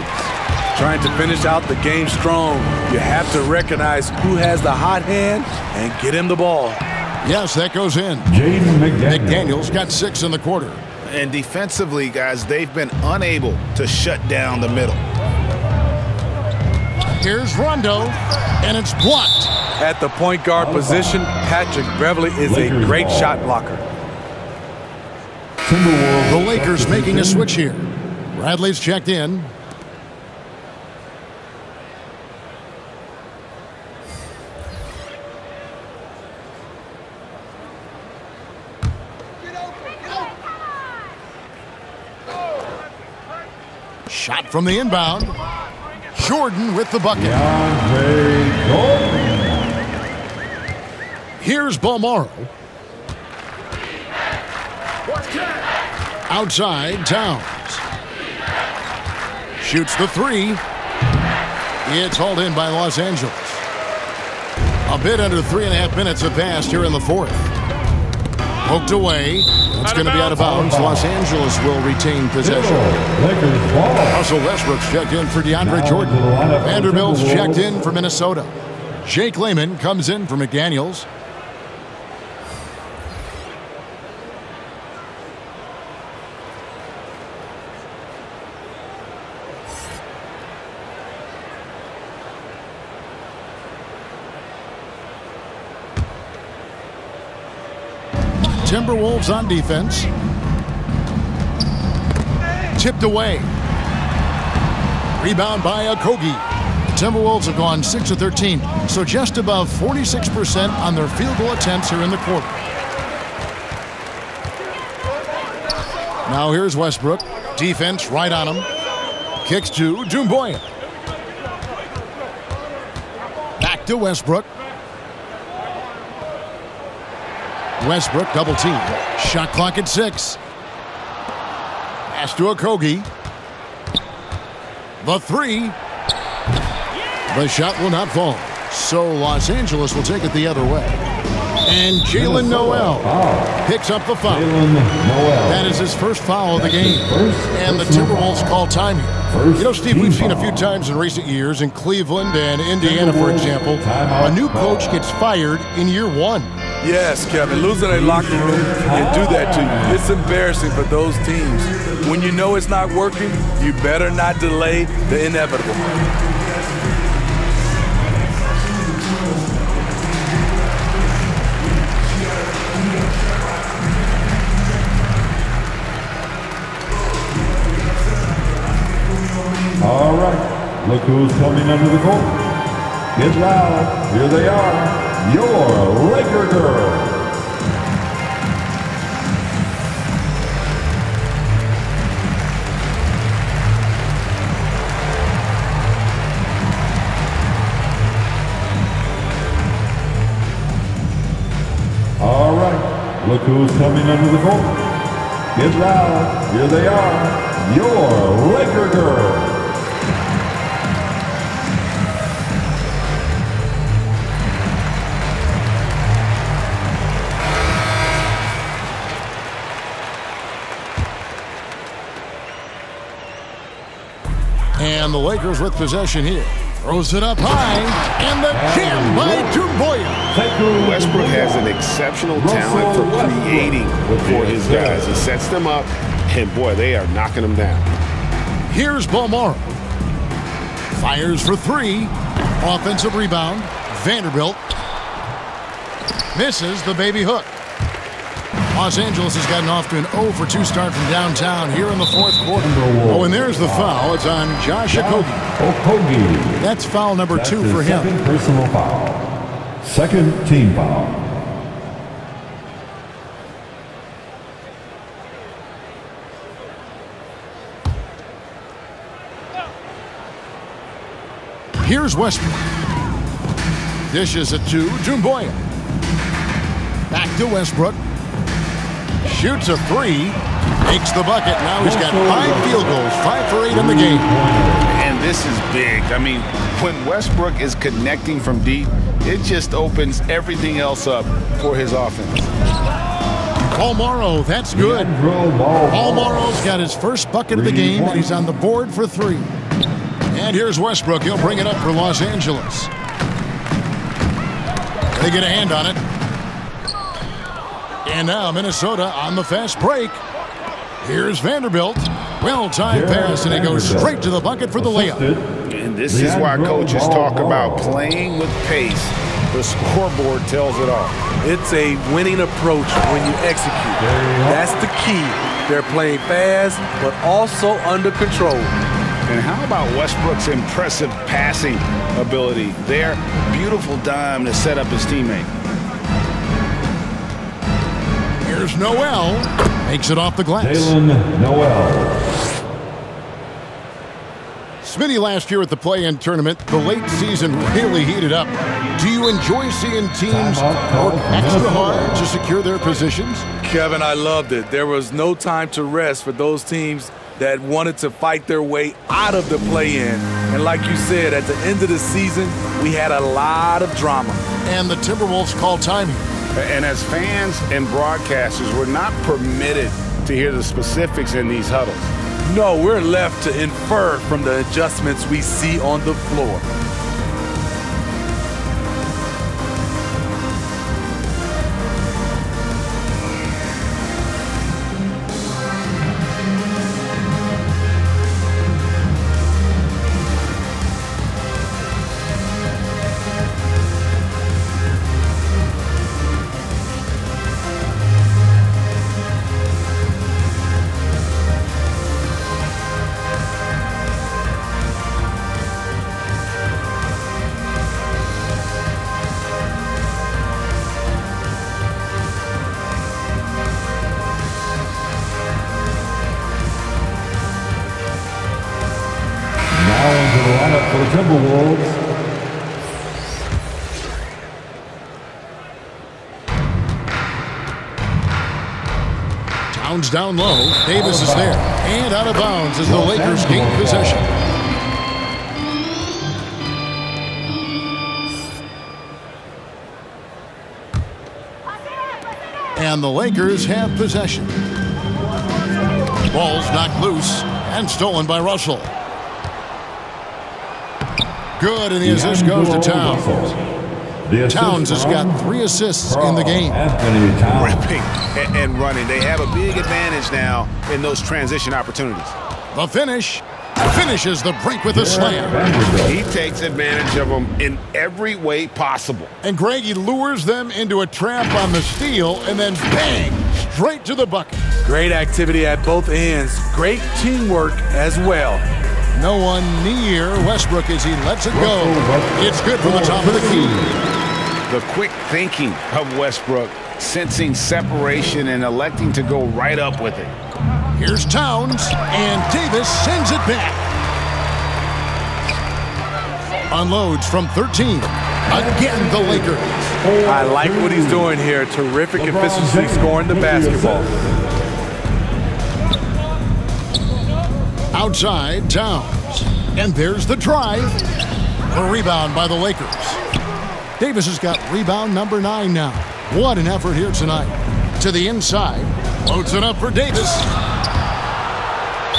Trying to finish out the game strong. You have to recognize who has the hot hand and get him the ball. Yes, that goes in. McDaniels got 6 in the quarter. And defensively, guys, they've been unable to shut down the middle. Here's Rondo, and it's blocked. At the point guard position, Patrick Beverly is a great shot blocker. The Lakers making a switch here. Bradley's checked in. Shot from the inbound. Jordan with the bucket. Here's Balmaro. Outside, Towns. Shoots the three. It's hauled in by Los Angeles. A bit under 3.5 minutes have passed here in the fourth. Poked away. It's going to be out of bounds. Los Angeles will retain possession. Russell Westbrook's checked in for DeAndre Jordan. Vanderbilt's checked in for Minnesota. Jake Layman comes in for McDaniels. Timberwolves on defense. Tipped away. Rebound by Okogie. The Timberwolves have gone 6 of 13, so just above 46% on their field goal attempts here in the quarter. Now here's Westbrook. Defense right on him. Kicks to Doumbouya. Back to Westbrook. Westbrook double team. Shot clock at 6. Pass to Okogie. The 3. The shot will not fall. So Los Angeles will take it the other way. And Jalen Noel picks up the foul. That is his first foul of the game. And the Timberwolves call time here. You know, Steve, we've seen a few times in recent years in Cleveland and Indiana, for example, a new coach gets fired in year 1. Yes, Kevin, losing a locker room can do that to you. It's embarrassing for those teams. When you know it's not working, you better not delay the inevitable. All right, look who's coming under the court. Get loud, here they are, your Laker girls. All right, look who's coming under the court. Get loud, here they are, your Laker girls. And the Lakers with possession here. Throws it up high, and the jam by Doumbouya. Westbrook has an exceptional talent for creating for his guys. He sets them up, and boy, they are knocking them down. Here's Balmaro. Fires for 3. Offensive rebound. Vanderbilt. Misses the baby hook. Los Angeles has gotten off to an 0 for 2 start from downtown here in the 4th quarter. Oh, and there's the foul. It's on Josh Okogie. That's foul number 2 for him. Second personal foul. Second team foul. Here's Westbrook. Dishes it to Doumbouya. Back to Westbrook. Shoots a 3, makes the bucket. Now he's got 5 field goals, 5 for 8 in the game. And this is big. I mean, when Westbrook is connecting from deep, it just opens everything else up for his offense. Balmaro, that's good. Balmaro's got his first bucket of the game, and he's on the board for 3. And here's Westbrook. He'll bring it up for Los Angeles. They get a hand on it. And now Minnesota on the fast break. Here's Vanderbilt. Well-timed pass, and he goes straight to the bucket for the layup. And this is why coaches talk about playing with pace. The scoreboard tells it all. It's a winning approach when you execute. That's the key. They're playing fast, but also under control. And how about Westbrook's impressive passing ability there? Beautiful dime to set up his teammate. Here's Noel. Makes it off the glass. Jalen Noel. Smitty, last year at the play-in tournament, the late season really heated up. Do you enjoy seeing teams work extra hard to secure their positions? Kevin, I loved it. There was no time to rest for those teams that wanted to fight their way out of the play-in. And like you said, at the end of the season, we had a lot of drama. And the Timberwolves call time here. And as fans and broadcasters, we're not permitted to hear the specifics in these huddles. No, we're left to infer from the adjustments we see on the floor. the Timberwolves. Towns down low. Davis is there. And out of bounds as the Lakers gain possession. And the Lakers have possession. Ball's knocked loose and stolen by Russell. Good, and the assist goes to Towns. Towns has got 3 assists in the game. Ripping and running. They have a big advantage now in those transition opportunities. The finish. Finishes the break with a slam. He takes advantage of them in every way possible. And Greg, he lures them into a trap on the steal and then bang, straight to the bucket. Great activity at both ends. Great teamwork as well. No one near Westbrook as he lets it go. It's good from the top of the key. The quick thinking of Westbrook, sensing separation and electing to go right up with it. Here's Towns, and Davis sends it back. Unloads from 13. Again, the Lakers. I like what he's doing here. Terrific efficiency scoring the basketball. Outside, Towns. And there's the drive. The rebound by the Lakers. Davis has got rebound number 9 now. What an effort here tonight. To the inside. Floats it up for Davis.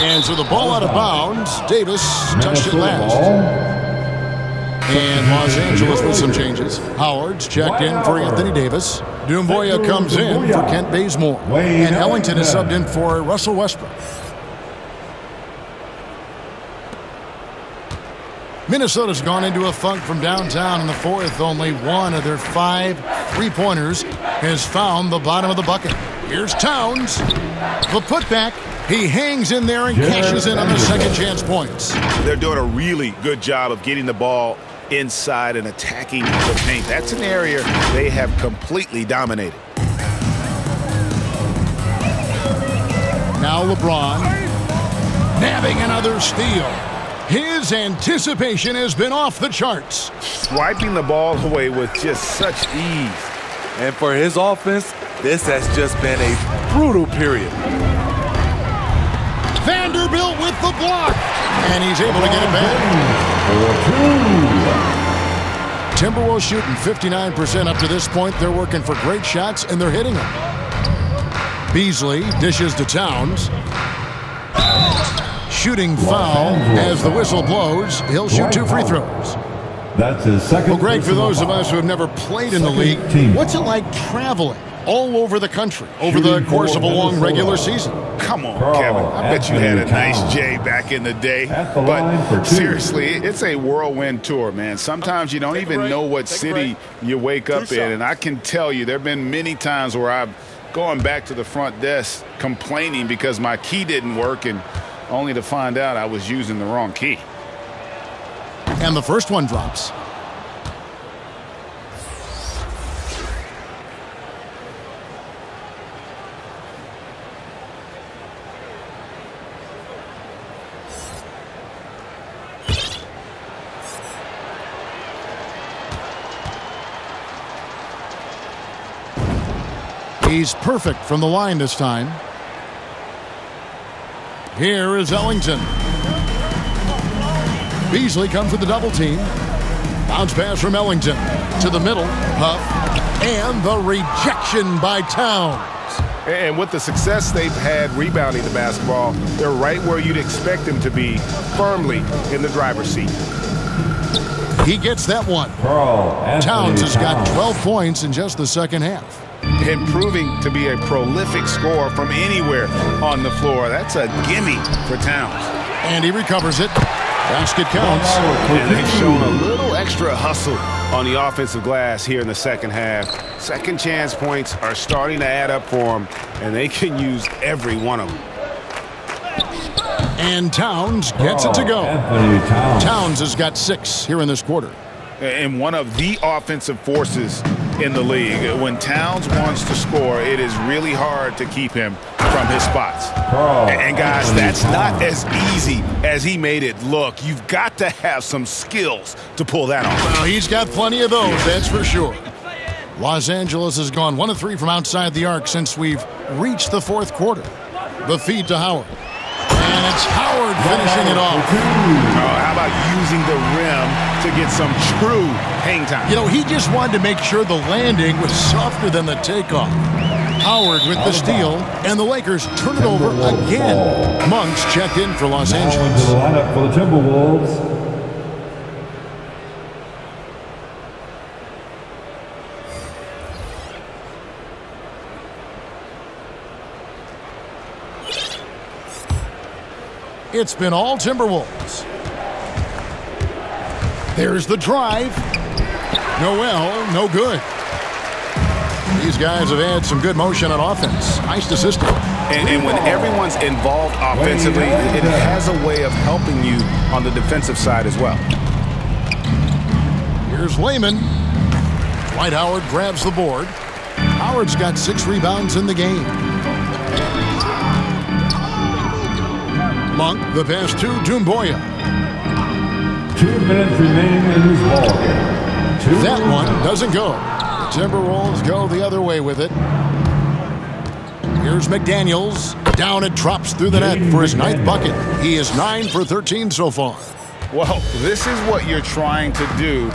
And so the ball out of bounds. Davis touched it last. And Los Angeles with some changes. Howard's checked in for Anthony Davis. Doumbouya comes in for Kent Bazemore. And Ellington is subbed in for Russell Westbrook. Minnesota's gone into a funk from downtown in the fourth. Only one of their 5 3-pointers has found the bottom of the bucket. Here's Towns. The putback. He hangs in there and cashes in on the second chance points. They're doing a really good job of getting the ball inside and attacking the paint. That's an area they have completely dominated. Now LeBron nabbing another steal. His anticipation has been off the charts. Swiping the ball away with just such ease. And for his offense, this has just been a brutal period. Vanderbilt with the block. And he's able to get it back. Timberwolves shooting 59% up to this point. They're working for great shots, and they're hitting them. Beasley dishes to Towns. Shooting foul as the whistle blows. He'll shoot 2 free throws. That's his second. Well, Greg, for those of us who have never played in the league, what's it like traveling all over the country over the course of a long regular season? Come on, Kevin. I bet you had a nice J back in the day. But seriously, it's a whirlwind tour, man. Sometimes you don't even know what city you wake up in. And I can tell you there have been many times where I've gone back to the front desk complaining because my key didn't work, and only to find out I was using the wrong key. And the first one drops. He's perfect from the line this time. Here is Ellington. Beasley comes with the double team. Bounce pass from Ellington to the middle. Huff. And the rejection by Towns. And with the success they've had rebounding the basketball, they're right where you'd expect them to be, firmly in the driver's seat. He gets that one. Towns has got 12 points in just the second half. And proving to be a prolific scorer from anywhere on the floor. That's a gimme for Towns. And he recovers it. Basket counts. And they've shown a little extra hustle on the offensive glass here in the second half. Second chance points are starting to add up for them, and they can use every one of them. And Towns gets it to go. Towns has got 6 here in this quarter. And one of the offensive forces in the league. When Towns wants to score, it is really hard to keep him from from his spots. And guys, that's not as easy as he made it look. You've got to have some skills to pull that off. Well, he's got plenty of those, that's for sure. Los Angeles has gone 1 of 3 from outside the arc since we've reached the fourth quarter. The feed to Howard. And it's Howard finishing it off. Oh, how about using the rim to get some true hang time? You know, he just wanted to make sure the landing was softer than the takeoff. Howard with the steal, and the Lakers turn it over again. Monks checked in for Los Angeles. Into the lineup for the Timberwolves, It's been all Timberwolves. There's the drive. Noel, no good. These guys have had some good motion on offense. Nice to system. And when everyone's involved offensively, it has a way of helping you on the defensive side as well. Here's Layman. Dwight Howard grabs the board. Howard's got 6 rebounds in the game. Monk, the pass to Doumbouya. 2 minutes remaining in this ball game. That one doesn't go. The Timberwolves go the other way with it. Here's McDaniels. Down it drops through the net for his 9th bucket. He is 9 for 13 so far. Well, this is what you're trying to do.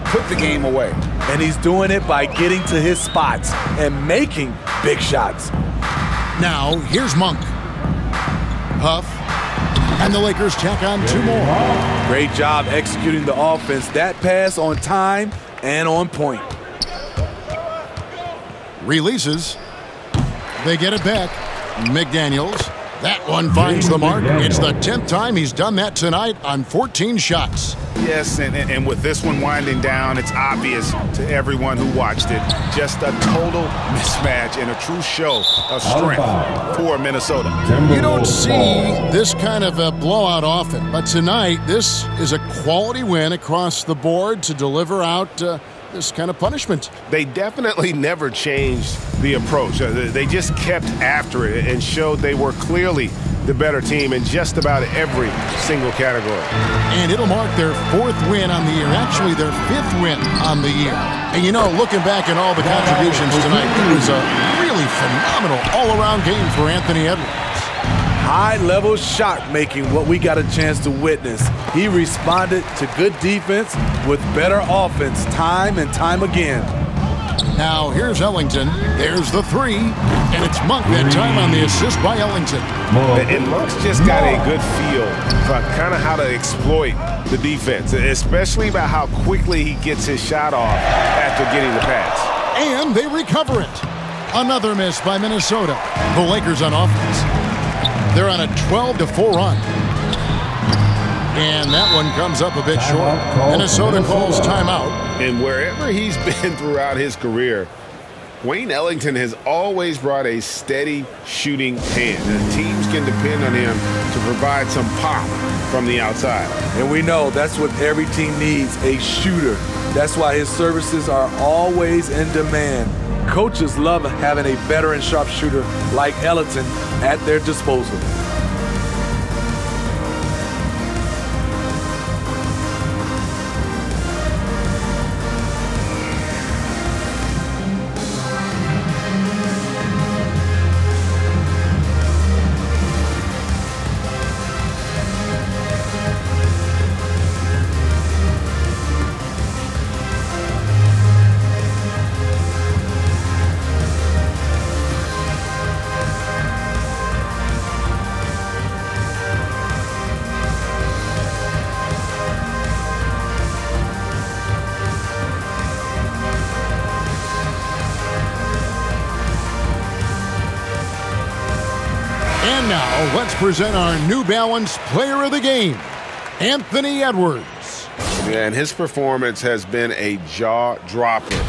Put the game away. And he's doing it by getting to his spots and making big shots. Now, here's Monk. Huff. And the Lakers tack on 2 more. Great job executing the offense. That pass on time and on point. Releases. They get it back. McDaniels. That one finds the mark. It's the 10th time he's done that tonight on 14 shots. Yes, and with this one winding down, it's obvious to everyone who watched it. Just a total mismatch and a true show of strength for Minnesota. You don't see this kind of a blowout often, but tonight this is a quality win across the board to deliver out this kind of punishment. They definitely never changed the approach. They just kept after it and showed they were clearly the better team in just about every single category. And it'll mark their 4th win on the year, actually their 5th win on the year. And you know, looking back at all the contributions tonight, it was a really phenomenal all-around game for Anthony Edwards. High-level shot making, what we got a chance to witness. He responded to good defense with better offense time and time again. Now here's Ellington. There's the 3, and it's Monk that time on the assist by Ellington. And Monk's just got a good feel for kind of how to exploit the defense, especially about how quickly he gets his shot off after getting the pass. And they recover it. Another miss by Minnesota. The Lakers on offense. They're on a 12-4 run. And that one comes up a bit short. Minnesota calls timeout. And wherever he's been throughout his career, Wayne Ellington has always brought a steady shooting hand. And teams can depend on him to provide some pop from the outside. And we know that's what every team needs, a shooter. That's why his services are always in demand. Coaches love having a veteran sharpshooter like Ellington at their disposal. And now, let's present our New Balance Player of the Game, Anthony Edwards. Yeah, and his performance has been a jaw-dropper.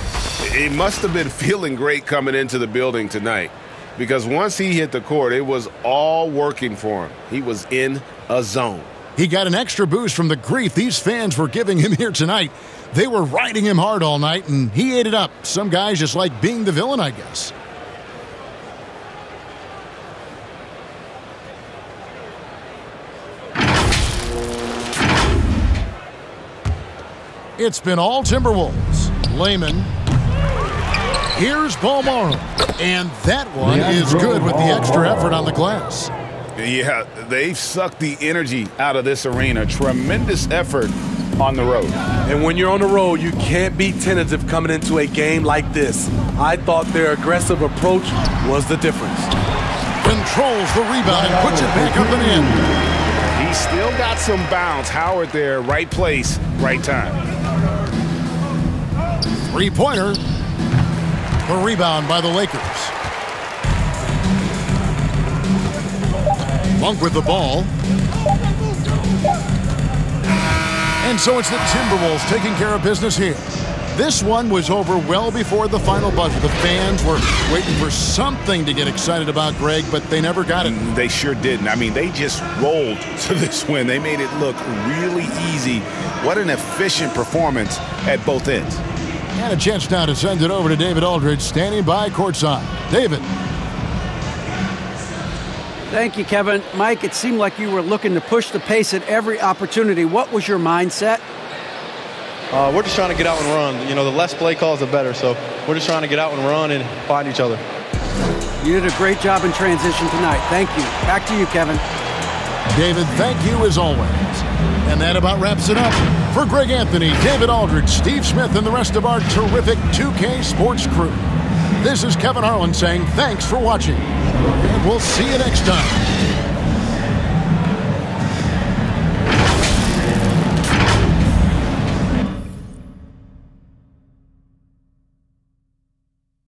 He must have been feeling great coming into the building tonight, because once he hit the court, it was all working for him. He was in a zone. He got an extra boost from the grief these fans were giving him here tonight. They were riding him hard all night, and he ate it up. Some guys just like being the villain, I guess. It's been all Timberwolves. Layman. Here's Balmaro. And that one is good with the extra effort on the glass. Yeah, they've sucked the energy out of this arena. Tremendous effort on the road. And when you're on the road, you can't be tentative coming into a game like this. I thought their aggressive approach was the difference. Controls the rebound and puts it back up and in. He's still got some bounce. Howard there, right place, right time. Three-pointer. The rebound by the Lakers. Monk with the ball. And so it's the Timberwolves taking care of business here. This one was over well before the final buzzer. The fans were waiting for something to get excited about, Greg, but they never got it. They sure didn't. I mean, they just rolled to this win. They made it look really easy. What an efficient performance at both ends. And a chance now to send it over to David Aldridge, standing by courtside. David. Thank you, Kevin. Mike, it seemed like you were looking to push the pace at every opportunity. What was your mindset? We're just trying to get out and run. You know, the less play calls, the better. So we're just trying to get out and run and find each other. You did a great job in transition tonight. Thank you. Back to you, Kevin. David, thank you as always. And that about wraps it up. For Greg Anthony, David Aldridge, Steve Smith, and the rest of our terrific 2K Sports crew, this is Kevin Harlan saying thanks for watching. And we'll see you next time.